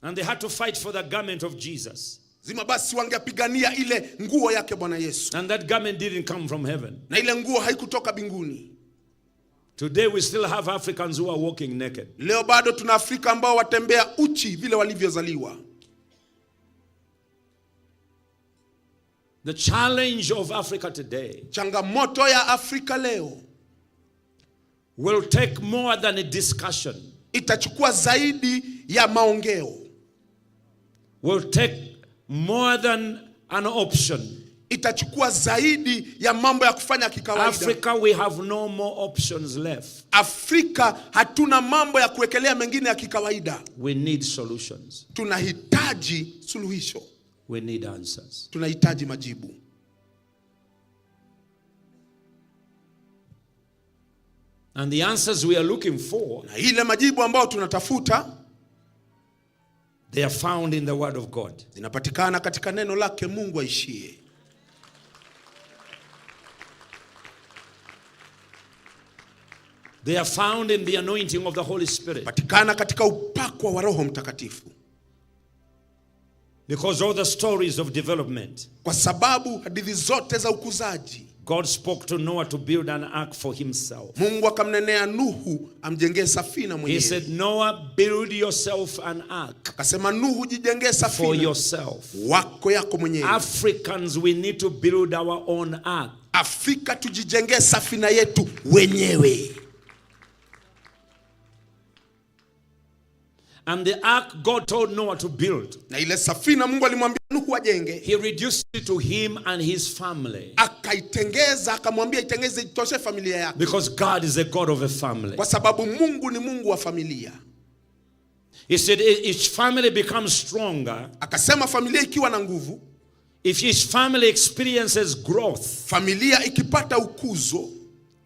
And they had to fight for the garment of Jesus. Zima basi wangepigania ile nguo yake Bwana Yesu. And that garment didn't come from heaven. Na ile nguo haikutoka binguni. Today we still have Africans who are walking naked. Leo bado tuna Afrika ambao watembea uchi vile walivyozaliwa. The challenge of Africa today, changamoto ya Afrika leo, will take more than a discussion. Itachukua zaidi ya maongeo. Will take more than an option. Itachukua zaidi ya mambo ya kufanya kikawaida. Africa, we have no more options left. Afrika hatuna mambo ya kuwekelea mengine ya kikawaida. We need solutions. Tunahitaji suluhisho. We need answers. Tunahitaji majibu. And the answers we are looking for, na ile majibu ambao tunatafuta, they are found in the word of God. Zinapatikana katika neno lake Mungu aishie. They are found in the anointing of the Holy Spirit. Patikana katika upako wa Roho Mtakatifu. Because all the stories of development, kwa sababu hadithi zote za ukuzaji, God spoke to Noah to build an ark for himself. Mungu akamnenea Nuhu amjengee safina mwenyewe. He said, Noah, build yourself an ark. Akasema Nuhu, jijengee safina for yourself. Wako yako mwenyewe. Africans, we need to build our own ark. Afrika tujijengee safina yetu wenyewe. And the ark God told Noah to build, na ile safina Mungu alimwambia Nuhu ajenge, he reduced it to him and his family. Akaitengeza, akamwambia itengeze itoshe familia yake. Because God is a God of a family. Kwa sababu Mungu ni Mungu wa familia. He said each family becomes stronger. Akasema familia ikiwa na nguvu, if each family experiences growth, familia ikipata ukuzo,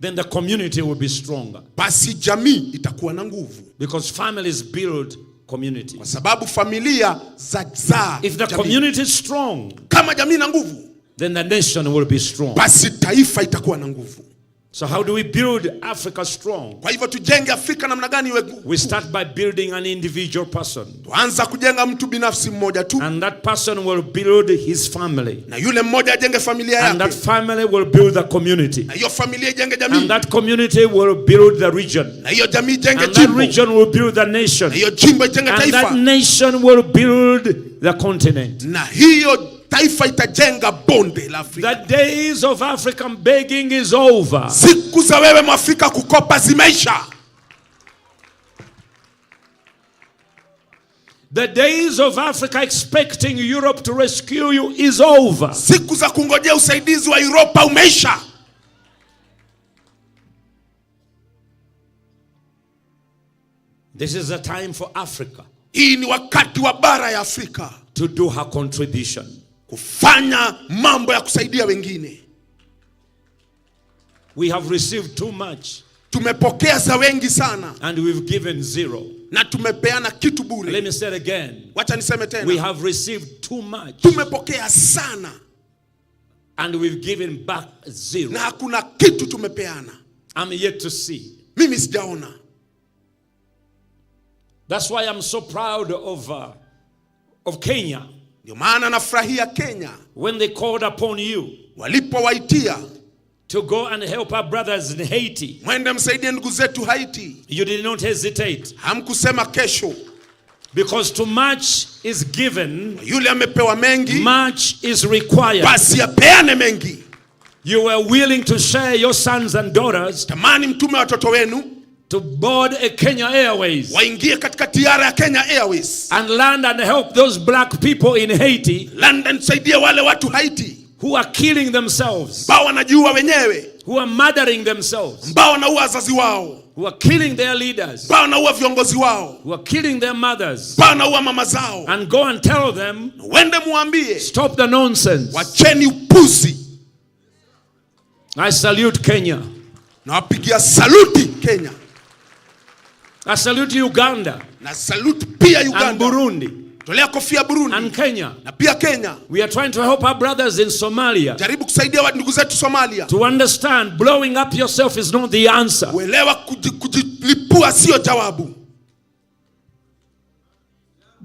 then the community will be stronger. Basi jamii itakuwa na nguvu. Because families build community. Kwa sababu familia zazaa. If the community is strong, kama jamii na nguvu, then the nation will be strong. Basi taifa itakuwa na nguvu. So how do we build Africa strong? Kwa hivyo tujenge Afrika namna gani iwe? We start by building an individual person. Tuanza kujenga mtu binafsi mmoja tu. And that person will build his family. Na yule mmoja ajenge familia yake. And that family will build the community. Na hiyo familia ijenge jamii. And that community will build the region. Na hiyo jamii ijenge jimbo. And that region will build the nation. Na hiyo jimbo ijenge taifa. And that nation will build the continent. Na hiyo taifa itajenga bonde la Afrika. The days of African begging is over. Siku za wewe Mwafrika kukopa zimeisha. The days of Africa expecting Europe to rescue you is over. Siku za kungojea usaidizi wa Europa umeisha. This is a time for Africa. Hii ni wakati wa bara ya Afrika to do her contribution. Kufanya mambo ya kusaidia wengine. We have received too much. Tumepokea za wengi sana. And we've given zero. Na tumepeana kitu bure. Let me say it again. Wacha niseme tena. We have received too much. Tumepokea sana. And we've given back zero. Na hakuna kitu tumepeana. I'm yet to see. Mimi sijaona. That's why I'm so proud of Kenya. Ndio maana nafurahia Kenya. When they called upon you. Walipowaitia. To go and help our brothers in Haiti. Mwende msaidie ndugu zetu Haiti. You did not hesitate. Hamkusema kesho. Because too much is given. Yule amepewa mengi. Much is required. Basi apeane mengi. You were willing to share your sons and daughters. Tamani mtume watoto wenu. To board a Kenya Airways. Waingie katika tiara ya Kenya Airways. And land and help those black people in Haiti. Land and saidia wale watu Haiti. Who are killing themselves. Ambao wanajiua wenyewe. Who are murdering themselves. Ambao wanaua wazazi wao. Who are killing their leaders. Ambao wanaua viongozi wao. Who are killing their mothers. Ambao wanaua mama zao. And go and tell them. Wende muambie. Stop the nonsense. Wacheni upuzi. I salute Kenya. Na wapigia saluti Kenya. I salute Uganda. Na salute pia Uganda. And Burundi. Tolea kofia Burundi. And Kenya. Na pia Kenya. We are trying to help our brothers in Somalia. Jaribu kusaidia ndugu zetu Somalia. To understand blowing up yourself is not the answer. Uelewa kujilipua sio jawabu.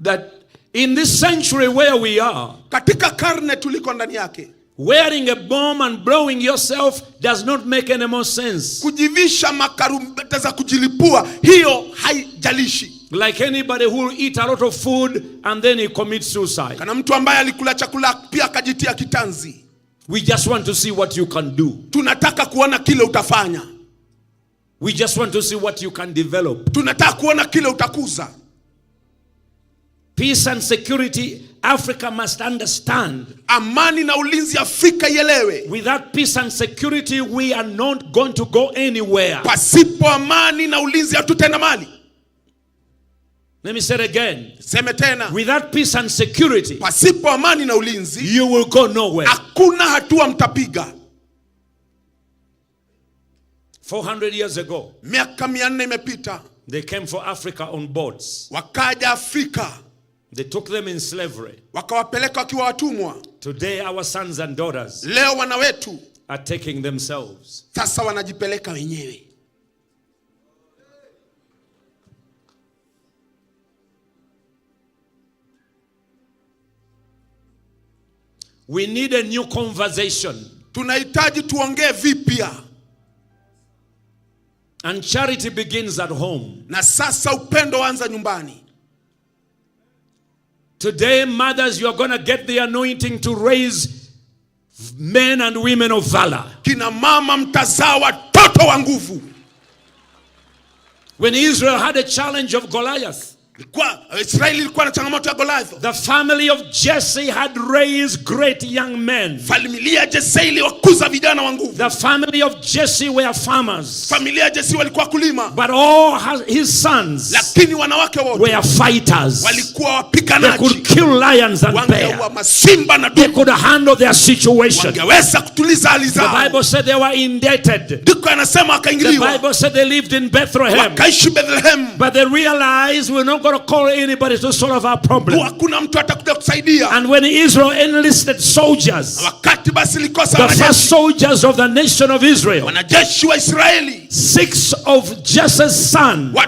That In this century where we are, katika karne tuliko ndani yake, wearing a bomb and blowing yourself does not make any more sense. Kujivisha makarumbeta za kujilipua, hiyo haijalishi. Like anybody who will eat a lot of food and then he commits suicide. Kana mtu ambaye alikula chakula pia akajitia kitanzi. We just want to see what you can do. Tunataka kuona kile utafanya. We just want to see what you can develop. Tunataka kuona kile utakuza. Peace and security, Africa must understand. Amani na ulinzi Afrika ielewe. Without peace and security, we are not going to go anywhere. Pasipo amani na ulinzi hatutaenda mahali. Let me say it again. Seme tena. Without peace and security, pasipo amani na ulinzi, you will go nowhere. Hakuna hatua mtapiga. 400 years ago, miaka 400 imepita, they came for Africa on boats. Wakaja Afrika. They took them in slavery. Wakawapeleka wakiwa watumwa. Today our sons and daughters, leo wana wetu, are taking themselves. Sasa wanajipeleka wenyewe. We need a new conversation. Tunahitaji tuongee vipya. And charity begins at home. Na sasa upendo wanza nyumbani. Today, mothers, you are going to get the anointing to raise men and women of valor. Kina mama mtazaa watoto wa nguvu. When Israel had a challenge of Goliath, the family of Jesse had raised great young men. The family of Jesse were farmers. But all his sons were fighters. They could kill lions and bears. They could handle their situation. The Bible said they were indebted. The Bible said they lived in Bethlehem. But they realized we're not going to call anybody to solve our problem. And when Israel enlisted soldiers, the first soldiers of the nation of Israel, 6 of Jesse's sons were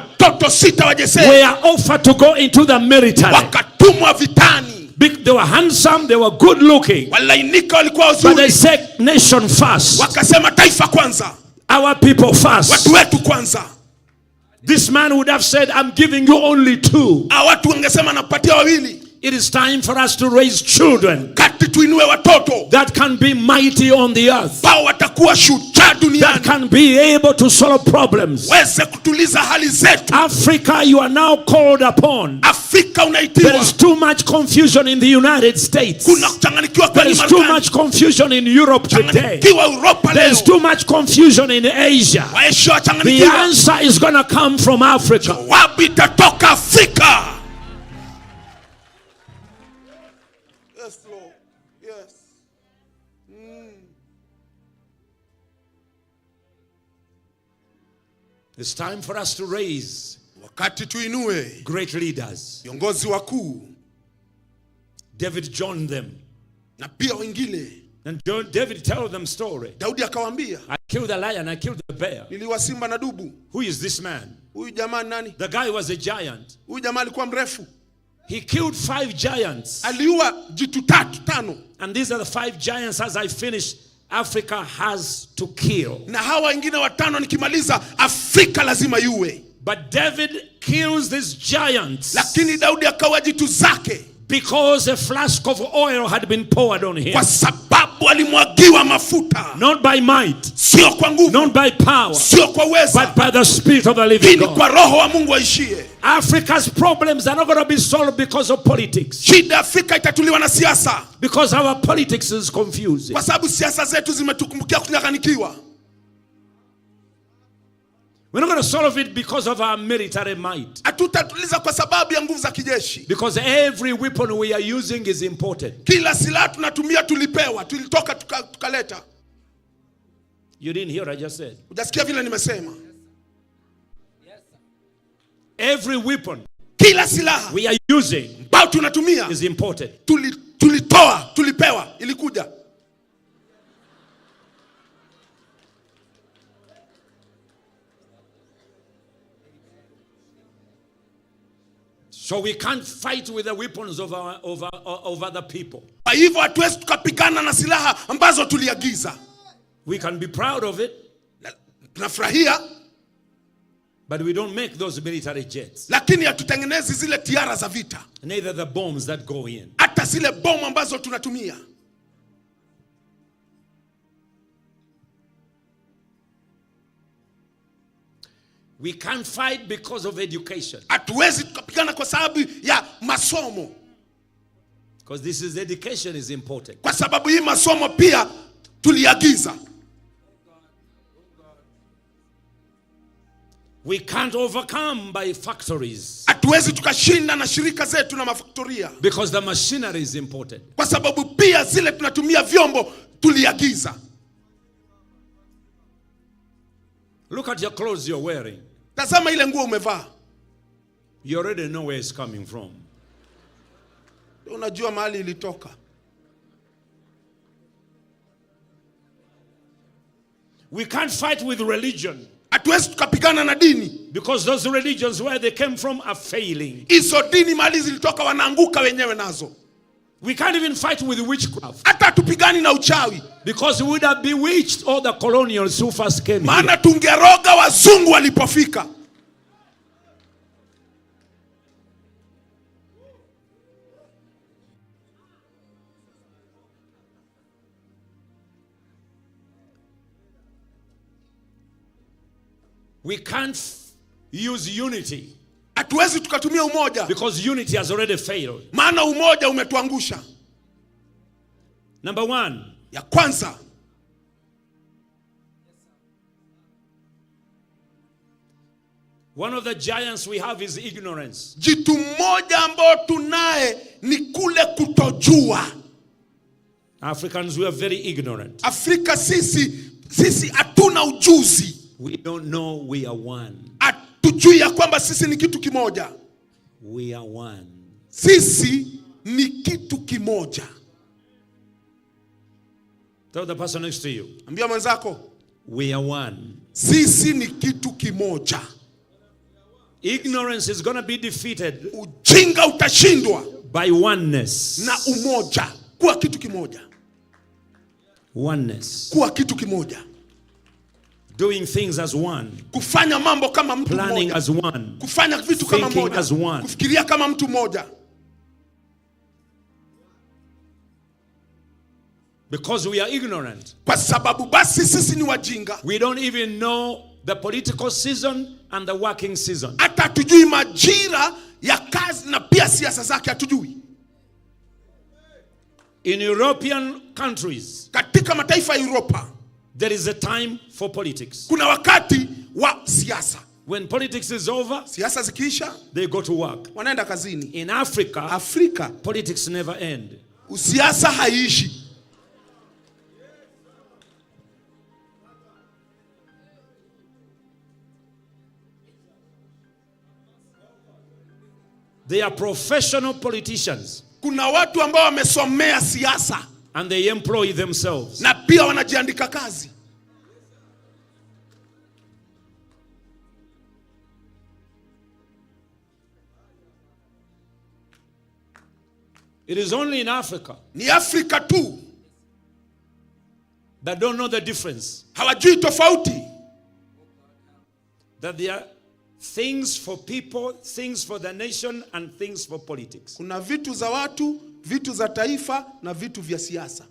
offered to go into the military. They were handsome, they were good looking. But they said nation first. Our people first. This man would have said, I'm giving you only 2. It is time for us to raise children that can be mighty on the earth, that can be able to solve problems. Africa, you are now called upon. There is too much confusion in the United States. There is too much confusion in Europe today. There is too much confusion in Asia. The answer is going to come from Africa. Yes, Lord. Yes. It's time for us to raise great leaders. David joined them. And David told them story. I killed the lion, I killed the bear. Who is this man? The guy was a giant. He killed 5 giants. And these are the 5 giants, as I finish, Africa has to kill. But David kills these giants because a flask of oil had been poured on him. Not by might, not by power, but by the Spirit of the living God. Africa's problems are not going to be solved because of politics. Because our politics is confusing. We're not going to solve it because of our military might. Because every weapon we are using is imported. You didn't hear what I just said. Every weapon we are using is imported. So we can't fight with the weapons of other people. Kwa hivyo hatuwezi tukapigana na silaha ambazo tuliagiza. We can be proud of it. Tunafurahia. But we don't make those military jets. Lakini hatutengenezi zile tiara za vita. Neither the bombs that go in. Hata zile bomu ambazo tunatumia. We can't fight because of education. Hatuwezi tukapigana kwa sababu ya masomo. Because this is education is important. Kwa sababu hii masomo pia tuliagiza. We can't overcome by factories. Hatuwezi tukashinda na shirika zetu na mafaktoria. Because the machinery is important. Kwa sababu pia zile tunatumia vyombo tuliagiza. Look at your clothes you're wearing. Tazama ile nguo umevaa. You already know where it's coming from. Unajua mahali ilitoka. We can't fight with religion. Hatuwezi tukapigana na dini. Because those religions where they came from are failing. Hizo dini mahali zilitoka wanaanguka wenyewe nazo. We can't even fight with witchcraft. Hata tupigani na uchawi. Because we would have bewitched all the colonials who first came here. Maana tungeroga wazungu walipofika. We can't use unity. Hatuwezi tukatumia umoja. Because unity has already failed. Maana umoja umetuangusha. Number one. Ya kwanza. One of the giants we have is ignorance. Jitu moja ambao tunaye ni kule kutojua. Africans, we are very ignorant. Afrika sisi hatuna ujuzi. We don't know we are one. Hatujui ya kwamba sisi ni kitu kimoja. We are one. Sisi ni kitu kimoja. Tell the person next to you. Ambia mwenzako. We are one. Sisi ni kitu kimoja. Ignorance is going to be defeated. Ujinga utashindwa. By oneness. Na umoja. Kuwa kitu kimoja. Oneness. Kuwa kitu kimoja. Doing things as one. Kufanya mambo kama mtu mmoja. Planning as one. Kufanya vitu kama moja. As one. Kufikiria kama mtu mmoja. Because we are ignorant. Kwa sababu basi sisi ni wajinga. We don't even know the political season and the working season. Hata hatujui majira ya kazi na pia siasa zake hatujui. In European countries, katika mataifa ya Europa, there is a time for politics. Kuna wakati wa siasa. When politics is over, siasa zikiisha, they go to work. Wanaenda kazini. In Africa, politics never end. Siasa haiishi. They are professional politicians. Kuna watu ambao wamesomea siasa. And they employ themselves. Na pia wanajiandika kazi. It is only in Africa. Ni Afrika tu. That don't know the difference. Hawajui tofauti. That there are things for people, things for the nation, and things for politics. Kuna vitu za watu, vitu za taifa, na vitu vya siasa.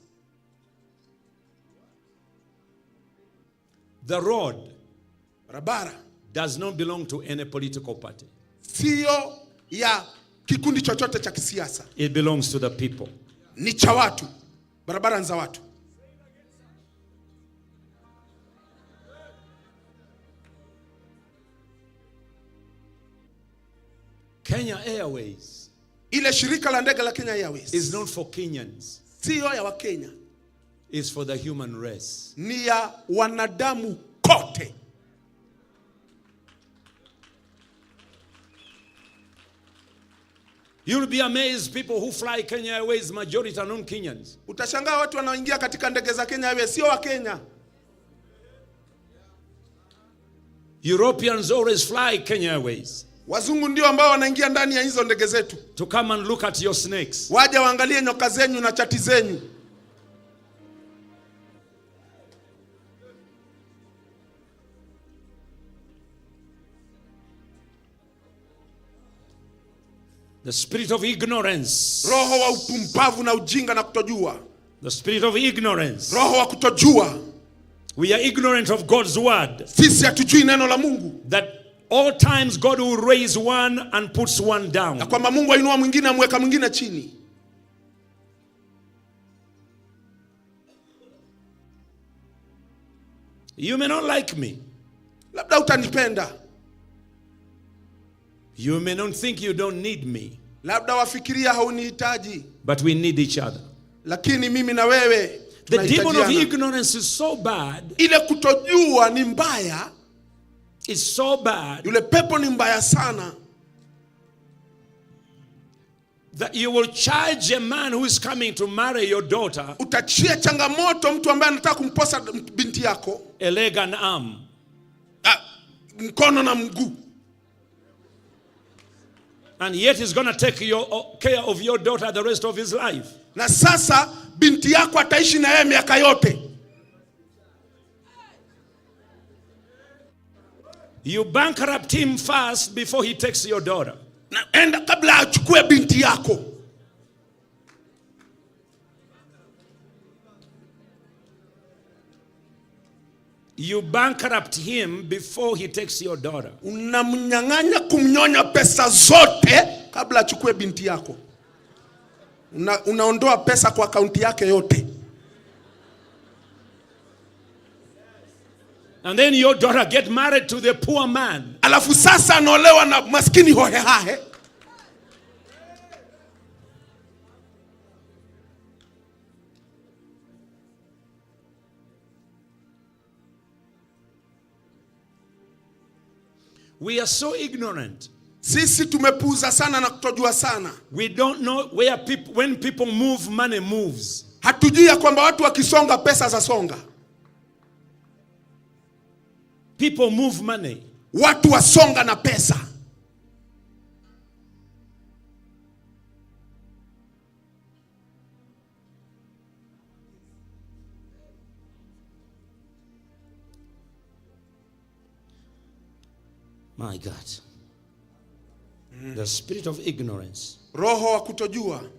The road, barabara, does not belong to any political party. Sio ya kikundi chochote cha kisiasa. It belongs to the people. Ni cha watu. Barabara ni za watu. Kenya Airways, ile shirika la ndege la Kenya Airways, is not for Kenyans. Sio ya Wakenya. Is for the human race. Ni ya wanadamu kote. You'll be amazed people who fly Kenya Airways, majority are non-Kenyans. Utashangaa watu wanaoingia katika ndege za Kenya Airways sio wa Kenya. Europeans always fly Kenya Airways. Wazungu ndio ambao wanaingia ndani ya hizo ndege zetu. To come and look at your snakes. Waje waangalie nyoka zenyu na chati zenyu. The spirit of ignorance. Roho wa upumbavu na ujinga na kutojua. The spirit of ignorance. Roho wa kutojua. We are ignorant of God's word. Sisi hatujui neno la Mungu. That all times God will raise one and puts one down. Na kwamba Mungu ainua mwingine amweka mwingine chini. You may not like me. Labda utanipenda. You may not think you don't need me. Labda wafikiria haunihitaji. But we need each other. Lakini mimi na wewe the demon of ignorance is so bad. Ile kutojua ni mbaya. It's so bad. Yule pepo ni mbaya sana. That you will charge a man who is coming to marry your daughter. Utachia changamoto mtu ambaye anataka kumposa binti yako. A leg and arm. Mkono na mguu. And yet he's going to take care of your daughter the rest of his life. Na sasa binti yako ataishi na yeye miaka yote. You bankrupt him first before he takes your daughter. Na enda kabla achukue binti yako. You bankrupt him before he takes your daughter. Unamnyang'anya kumnyonya pesa zote kabla achukue binti yako. Unaondoa pesa kwa akaunti yake yote. And then your daughter get married to the poor man. Alafu sasa anaolewa na maskini hohehahe. We are so ignorant. Sisi tumepuuza sana na kutojua sana. We don't know where people, when people move, money moves. Hatujui ya kwamba watu wakisonga pesa za songa. People move money. Watu wasonga na pesa. My God. The spirit of ignorance. Roho wa kutojua.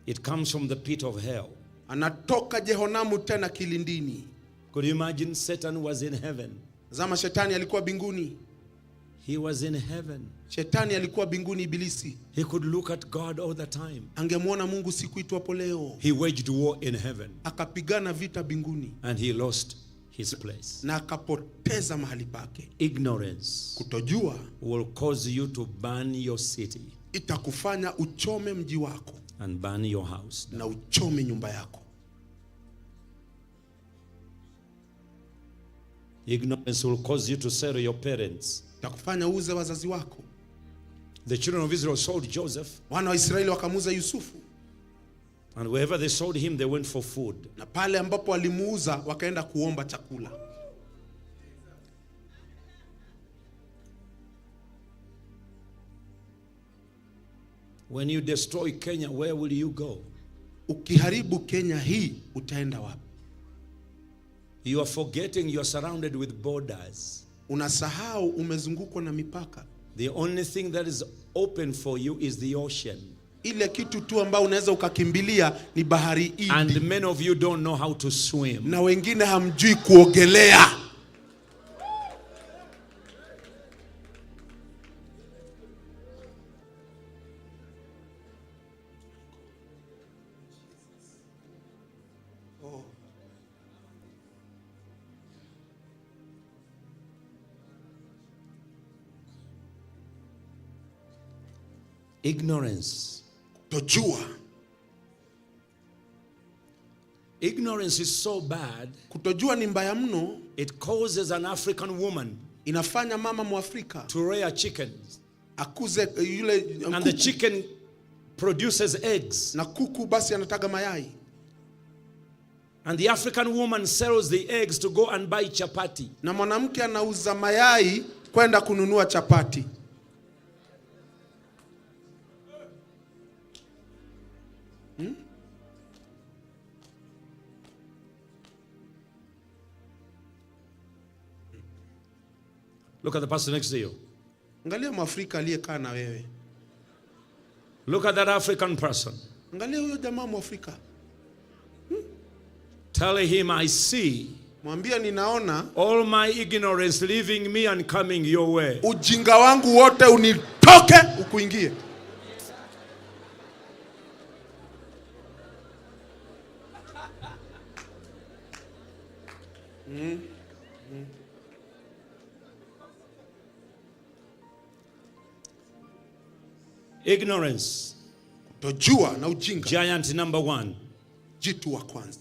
It comes from the pit of hell. Anatoka Jehonamu tena kilindini. Could you imagine Satan was in heaven? Zama shetani alikuwa binguni. He was in heaven. Shetani alikuwa binguni ibilisi. He could look at God all the time. Angemuona Mungu siku itwapo leo. He waged war in heaven. Akapigana vita binguni. And he lost his place. Na akapoteza mahali pake. Ignorance. Kutojua will cause you to burn your city. Itakufanya uchome mji wako. And burn your house. Na uchome nyumba yako. Ignorance will cause you to sell your parents. Itakufanya uuze wazazi wako. The children of Israel sold Joseph. Wana wa Israeli wakamuuza Yusufu. And wherever they sold him, they went for food. Na pale ambapo walimuuza wakaenda kuomba chakula. When you destroy Kenya, where will you go? Ukiharibu Kenya hii, utaenda wapi? You are forgetting you are surrounded with borders. Unasahau umezungukwa na mipaka. The only thing that is open for you is the ocean. Ile kitu tu ambao unaweza ukakimbilia ni bahari Hindi. And many of you don't know how to swim. Na wengine hamjui kuogelea. Ignorance. Kutojua. Ignorance is so bad. Kutojua ni mbaya mno. It causes an African woman. Inafanya mama Mwafrika to rear chickens. Akuze yule and kuku. The chicken produces eggs. Na kuku basi anataga mayai. And the African woman sells the eggs to go and buy chapati. Na mwanamke anauza mayai kwenda kununua chapati. Look at the person next to you. Angalia Mwafrika aliyekaa na wewe. Look at that African person. Angalia huyo jamaa Mwafrika. Tell him, I see. Mwambie ninaona all my ignorance leaving me and coming your way. Ujinga wangu wote unitoke ukuingie. Ignorance. Kutojua na ujinga. Giant number 1. Jitu wa kwanza.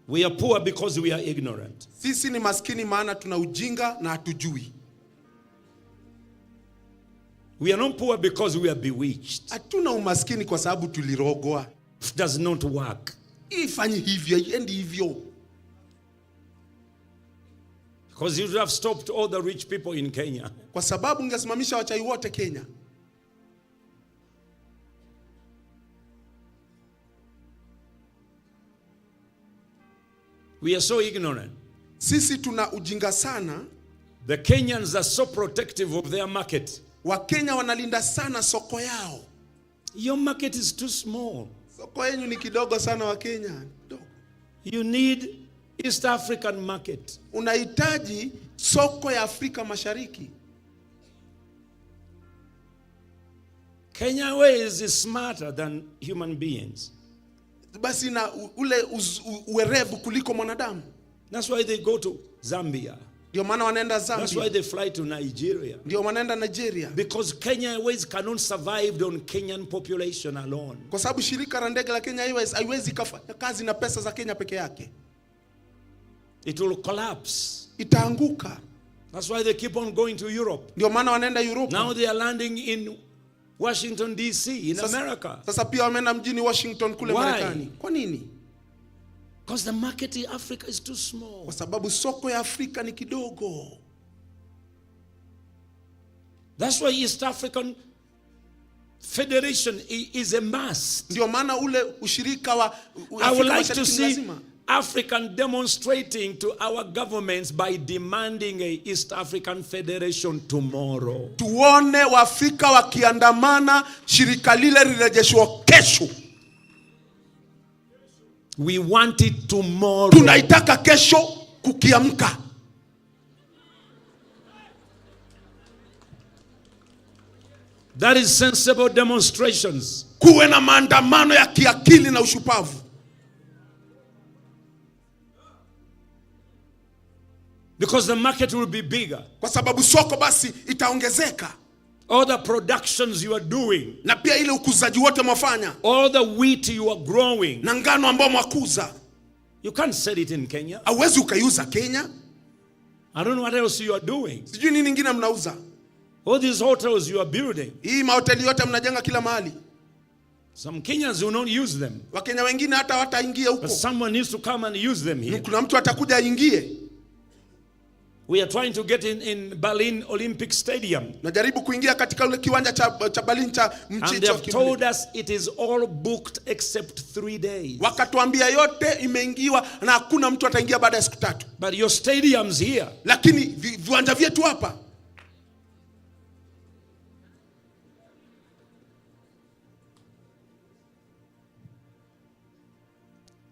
We are poor because we are ignorant. Sisi ni maskini maana tuna ujinga na hatujui. We are not poor because we are bewitched. Hatuna umaskini kwa sababu tulirogwa. It does not work. Ifanye hivyo, endi hivyo. Because you would have stopped all the rich people in Kenya. Kwa sababu ungesimamisha wachai wote Kenya. We are so ignorant. Sisi tuna ujinga sana. The Kenyans are so protective of their market. Wakenya wanalinda sana soko yao. Your market is too small. Soko yenu ni kidogo sana wa Kenya. You need East African market. Unahitaji soko ya Afrika Mashariki. Kenya ways is smarter than human beings. Basi na ule uwerevu kuliko mwanadamu. That's why they go to Zambia. Ndio maana wanaenda Zambia. That's why they fly to Nigeria. Ndio wanaenda Nigeria. Because Kenya Airways cannot survive on Kenyan population alone. Kwa sababu shirika la ndege la Kenya Airways haiwezi kufanya kazi na pesa za Kenya peke yake. It will collapse. Itaanguka. That's why they keep on going to Europe. Ndio maana wanaenda Europe. Now they are landing in Washington DC in America. Sasa pia wameenda mjini Washington kule Marekani. Kwa nini? Because the market in Africa is too small. Kwa sababu soko ya Afrika ni kidogo. That's why East African Federation is a must. Ndio maana ule ushirika wa I would like to see African demonstrating to our governments by demanding a East African Federation tomorrow. Tuone Waafrika wakiandamana shirika lile lirejeshwe kesho. We want it tomorrow. Tunaitaka kesho kukiamka. That is sensible demonstrations. Kuwe na maandamano ya kiakili na ushupavu. Because the market will be bigger. Kwa sababu soko basi itaongezeka. All the productions you are doing. Na pia ile ukuzaji wote mwafanya. All the wheat you are growing. Na ngano ambao mwakuza. You can't sell it in Kenya. Hauwezi ukaiuza Kenya. I don't know what else you are doing. Sijui nini nyingine mnauza. All these hotels you are building. Hii mahoteli yote mnajenga kila mahali. Some Kenyans will not use them. Wakenya wengine hata wataingia huko. But someone needs to come and use them here. Kuna mtu atakuja aingie. We are trying to get in Berlin Olympic Stadium. Najaribu kuingia katika ule kiwanja cha Berlin cha And they have told us it is all booked except 3 days. Wakatuambia yote imeingiwa na hakuna mtu ataingia baada ya siku 3. But your stadiums here. Lakini viwanja vyetu hapa.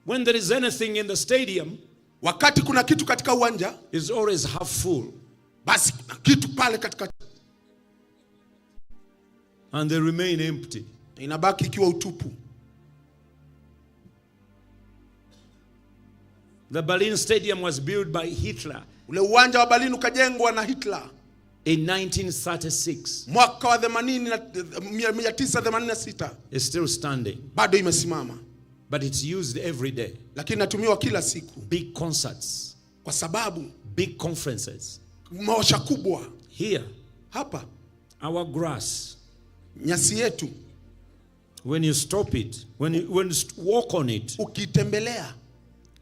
When there is anything in the stadium, wakati kuna kitu katika uwanja, is always half full. Basi kuna kitu pale katika. And they remain empty. Inabaki ikiwa utupu. The Berlin Stadium was built by Hitler. Ule uwanja wa Berlin ukajengwa na Hitler. In 1936. Mwaka wa 1986. It's still standing. Bado imesimama. But it's used every day. Lakini natumiwa kila siku. Big concerts. Kwa sababu big conferences. Maosha kubwa. Here. Hapa. Our grass. Nyasi yetu. When you stop it, when you walk on it, ukitembelea,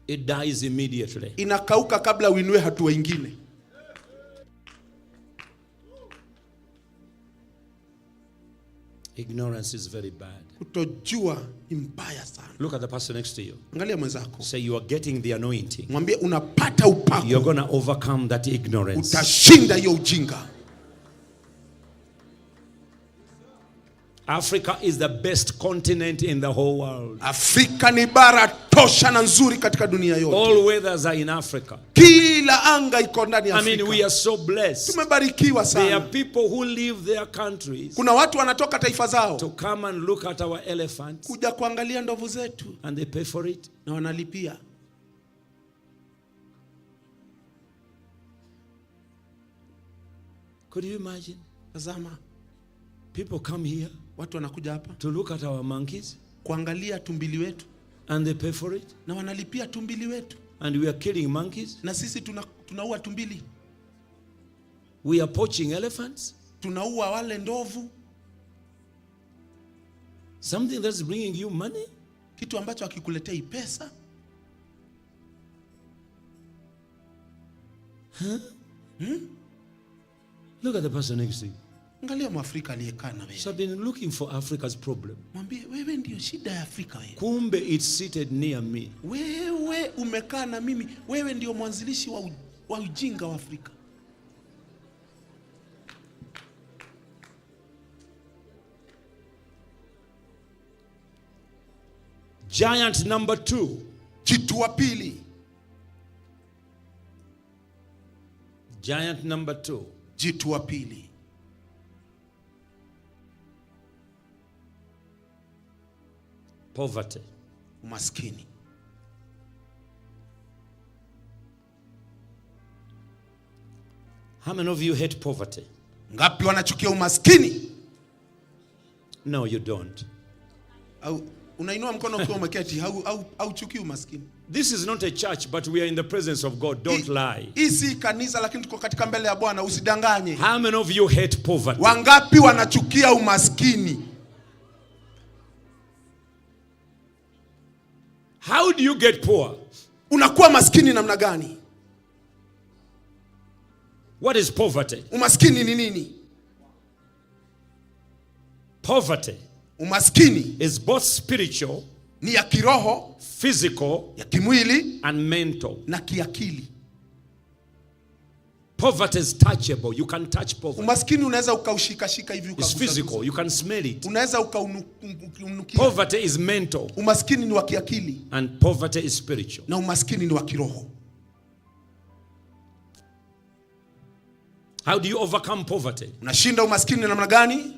it dies immediately. Inakauka kabla uinue hatua ingine. Ignorance is very bad. Kutojua ni mbaya sana. Look at the person next to you. Angalia mwenzako. Say you are getting the anointing. Mwambie unapata upako. You're going to overcome that ignorance. Utashinda hiyo ujinga. Africa is the best continent in the whole world. Afrika ni bara tosha na nzuri katika dunia yote. All weathers are in Africa. Kila anga iko ndani ya Afrika. I mean, we are so blessed. Tumebarikiwa sana. There are people who leave their countries. Kuna watu wanatoka taifa zao to come and look at our elephants. Kuja kuangalia ndovu zetu. And they pay for it. Na wanalipia. Could you imagine? Tazama. People come here. Watu wanakuja hapa to look at our monkeys, kuangalia tumbili wetu, and they pay for it, na wanalipia tumbili wetu, and we are killing monkeys, na sisi tunaua tumbili. We are poaching elephants, tunaua wale ndovu. Something that's bringing you money, kitu ambacho hakikuletei pesa. Look at the person next to you. Angalia Mwafrika aliyekaa na wewe. So I've been looking for Africa's problem. Mwambie wewe ndio shida ya Afrika wewe. Kumbe it's seated near me. Wewe umekaa na mimi. Wewe ndio mwanzilishi wa ujinga wa Afrika. Giant number 2. Jitu wa pili. Giant number 2. Jitu wa pili. Poverty. Umaskini. How many of you hate poverty? Ngapi wanachukia umaskini? No, you don't. Unainua mkono ukiwa umeketi au chuki umaskini. This is not a church, but we are in the presence of God. Don't lie. Hii si kanisa lakini tuko katika mbele ya Bwana, usidanganye. How many of you hate poverty? Wangapi wanachukia umaskini? How do you get poor? Unakuwa maskini namna gani? What is poverty? Umaskini ni nini? Poverty, umaskini, is both spiritual, ni ya kiroho, physical, ya kimwili, and mental, na kiakili. Poverty is touchable. You can touch poverty. Umaskini unaweza ukaushika hivi ukagusa. It's physical. You can smell it. Unaweza ukaunukia. Poverty is mental. Umaskini ni wa kiakili. And poverty is spiritual. Na umaskini ni wa kiroho. How do you overcome poverty? Unashinda umaskini namna gani?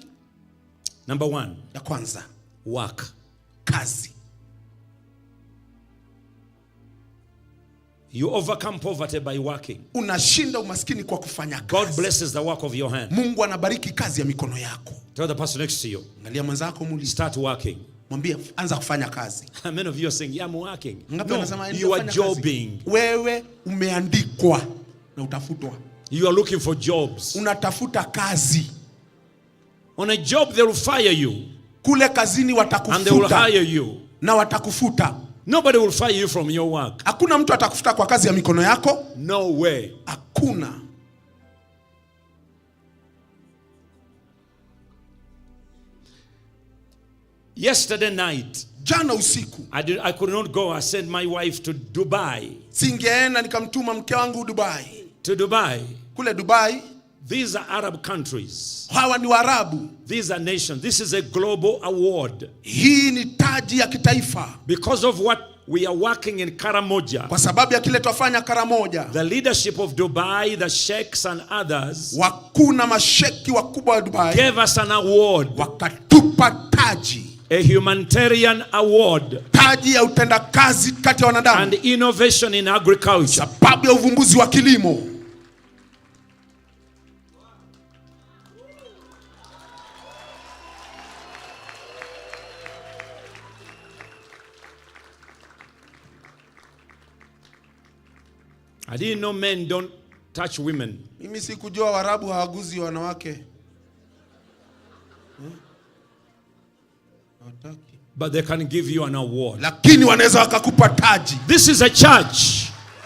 Number 1. Ya kwanza, work. Kazi. You overcome poverty by working. Unashinda umaskini kwa kufanya kazi. God blesses the work of your hand. Mungu anabariki kazi ya mikono yako. Tell the person next to you. Angalia mwenzako muulize. Start working. Mwambie anza kufanya kazi. Many of you are saying, yeah, I'm working. No, you are jobbing. Wewe umeandikwa na utafutwa. You are looking for jobs. Unatafuta kazi. On a job they will fire you. Kule kazini watakufuta. And they will hire you. Na watakufuta. Nobody will fire you from your work. Hakuna mtu atakufuta kwa kazi ya mikono yako. No way. Hakuna. Yesterday night, jana usiku, I could not go. I sent my wife to Dubai. Singeenda nikamtuma mke wangu Dubai. To Dubai. Kule Dubai. These are Arab countries. Hawa ni Waarabu. These are nations. This is a global award. Hii ni taji ya kitaifa. Because of what we are working in Karamoja. Kwa sababu ya kile twafanya Karamoja. The leadership of Dubai, the sheikhs and others, wakuu na masheki wakubwa wa Dubai, gave us an award. Wakatupa taji. A humanitarian award. Taji ya utendakazi kati ya wanadamu. And innovation in agriculture. Sababu ya uvumbuzi wa kilimo. I didn't know men don't touch women. Mimi sikujua Waarabu hawaguzi wanawake. Hawataki. but they can give you an award. Lakini wanaweza wakakupa taji. This is a church.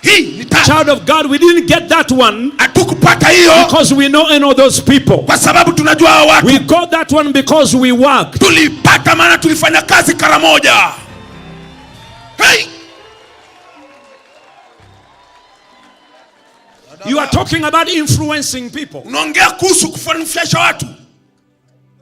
Hii ni taji. Child of God, we didn't get that one hatukupata hiyo because we know those people. Kwa sababu tunajua hao watu. We got that one because we worked. Tulipata maana tulifanya kazi Karamoja. Hey! You are talking about influencing people. Unaongea kuhusu kufanikisha watu.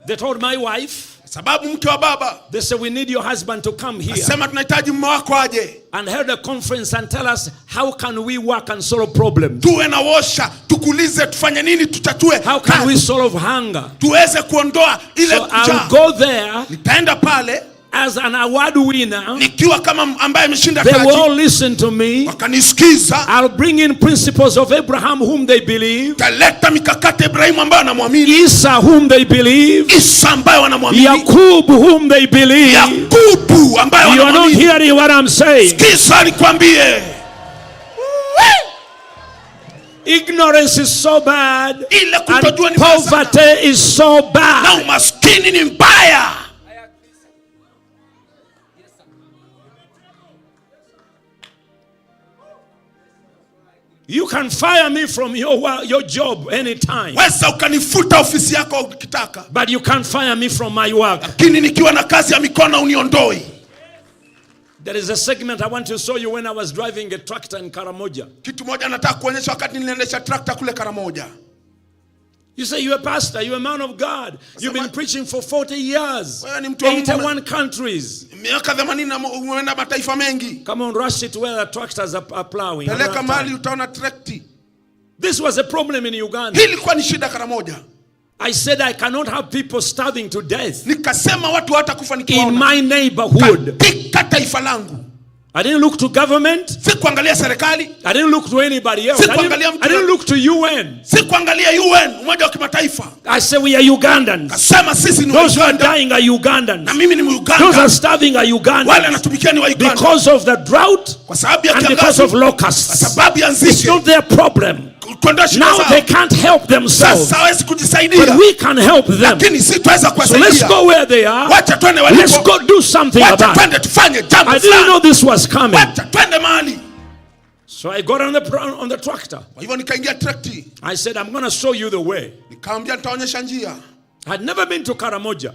They told my wife, sababu mke wa baba, they said we need your husband to come here. Sema tunahitaji mume wako aje. And held a conference and tell us how can we work and solve problems. Tuwe na washa, tukulize tufanye nini tutatue. How can we solve hunger? Tuweze kuondoa ile so I'll go there. Nitaenda pale as an award winner. Nikiwa kama ambaye ameshinda taji. They will all listen to me. Wakanisikiza. I'll bring in principles of Abraham whom they believe. Taleta mikakati Ibrahimu ambaye anamwamini. Isa whom they believe. Isa ambaye wanamwamini. Yakub whom they believe. Yakubu ambaye wanamwamini. You are not hearing what I'm saying. Sikiza nikwambie. Ignorance is so bad. Ile kutojua ni poverty is so bad. Na umaskini ni mbaya. You can fire me from your job anytime. Wesa ukanifuta ofisi yako ukitaka. But you can't fire me from my work. Lakini nikiwa na kazi ya mikono uniondoi. There is a segment I want to show you when I was driving a tractor in Karamoja. Kitu moja nataka kuonyesha wakati niliendesha tractor kule Karamoja. You say you're a pastor, you're a man of God. You've been preaching for 40 years. 81 countries. Miaka 80 umeenda mataifa mengi. Come on, rush it where the tractors are plowing. Peleka mahali utaona trekti. This was a problem in Uganda. Hii ilikuwa ni shida Karamoja. I said I cannot have people starving to death. Nikasema watu hawatakufa nikiwaona. In my neighborhood. Katika taifa langu. I didn't look to government. Sikuangalia serikali. I didn't look to anybody else. I didn't look to UN. Sikuangalia UN, Umoja wa Kimataifa. I said we are Ugandans. Kasema sisi ni Those who are dying are Ugandans. Na mimi ni Uganda. Those who are starving are Ugandans. Wale wanatumikia ni wa Uganda. Because of the drought kwa sababu ya and because of locusts. Kwa sababu ya nzige. It's not their problem. Now they can't help themselves. But we can help them. So let's go where they are. Let's go do something about it. I didn't know this was coming. So I got on the tractor. I said, I'm going to show you the way. I had never been to Karamoja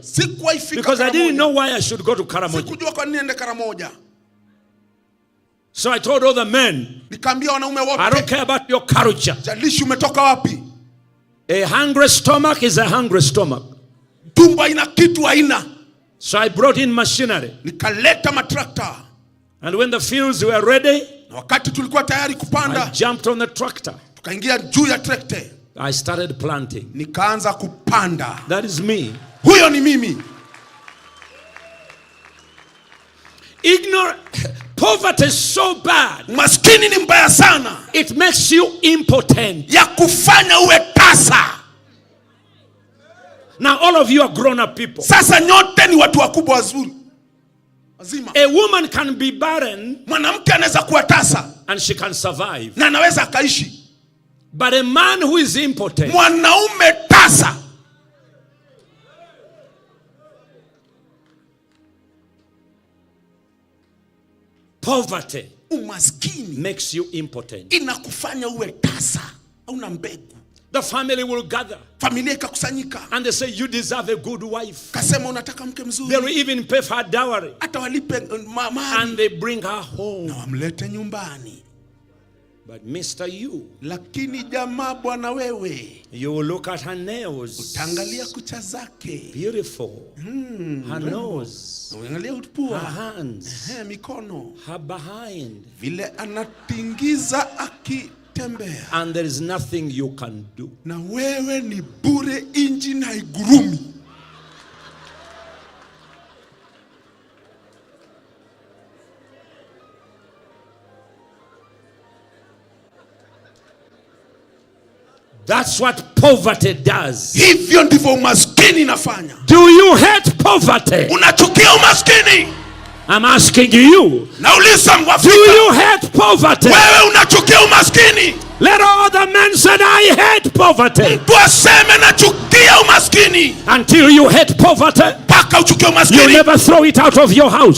because I didn't know why I should go to Karamoja. So I told all the men, I don't care about your culture. A hungry stomach is a hungry stomach. So I brought in machinery. And when the fields were ready, I jumped on the tractor. I started planting. That is me. Poverty is so bad. Maskini ni mbaya sana. It makes you impotent. Ya kufanya uwe tasa. Now all of you are grown up people. Sasa nyote ni watu wakubwa wazuri. A woman can be barren. Mwanamke anaweza kuwa tasa. And she can survive. Na anaweza akaishi. But a man who is impotent. Mwanaume tasa. Poverty umaskini makes you impotent. Inakufanya uwe tasa, hauna mbegu. The family will gather. Familia ikakusanyika. And they say you deserve a good wife. Kasema unataka mke mzuri. They will even pay for her dowry. Hata walipe mahari. And they bring her home. Na wamlete nyumbani. But Mr. You, lakini jamaa bwana wewe, you will look at her nails. Utaangalia kucha zake. Beautiful. Her nose. Uangalia pua. Her hands. Mikono. Her behind. Vile anatingiza akitembea. And there is nothing you can do. Na wewe ni bure, inji na igurumi. That's what poverty does. Hivyo ndivyo umaskini inafanya. Do you hate poverty? Unachukia umaskini? I'm asking you. Nauliza Mwafrika. Do you hate poverty? Wewe unachukia umaskini? Let all the men say I hate poverty. Mtu aseme nachukia umaskini. Until you hate poverty. Paka ukauchukia You umaskini. never throw it out of your house.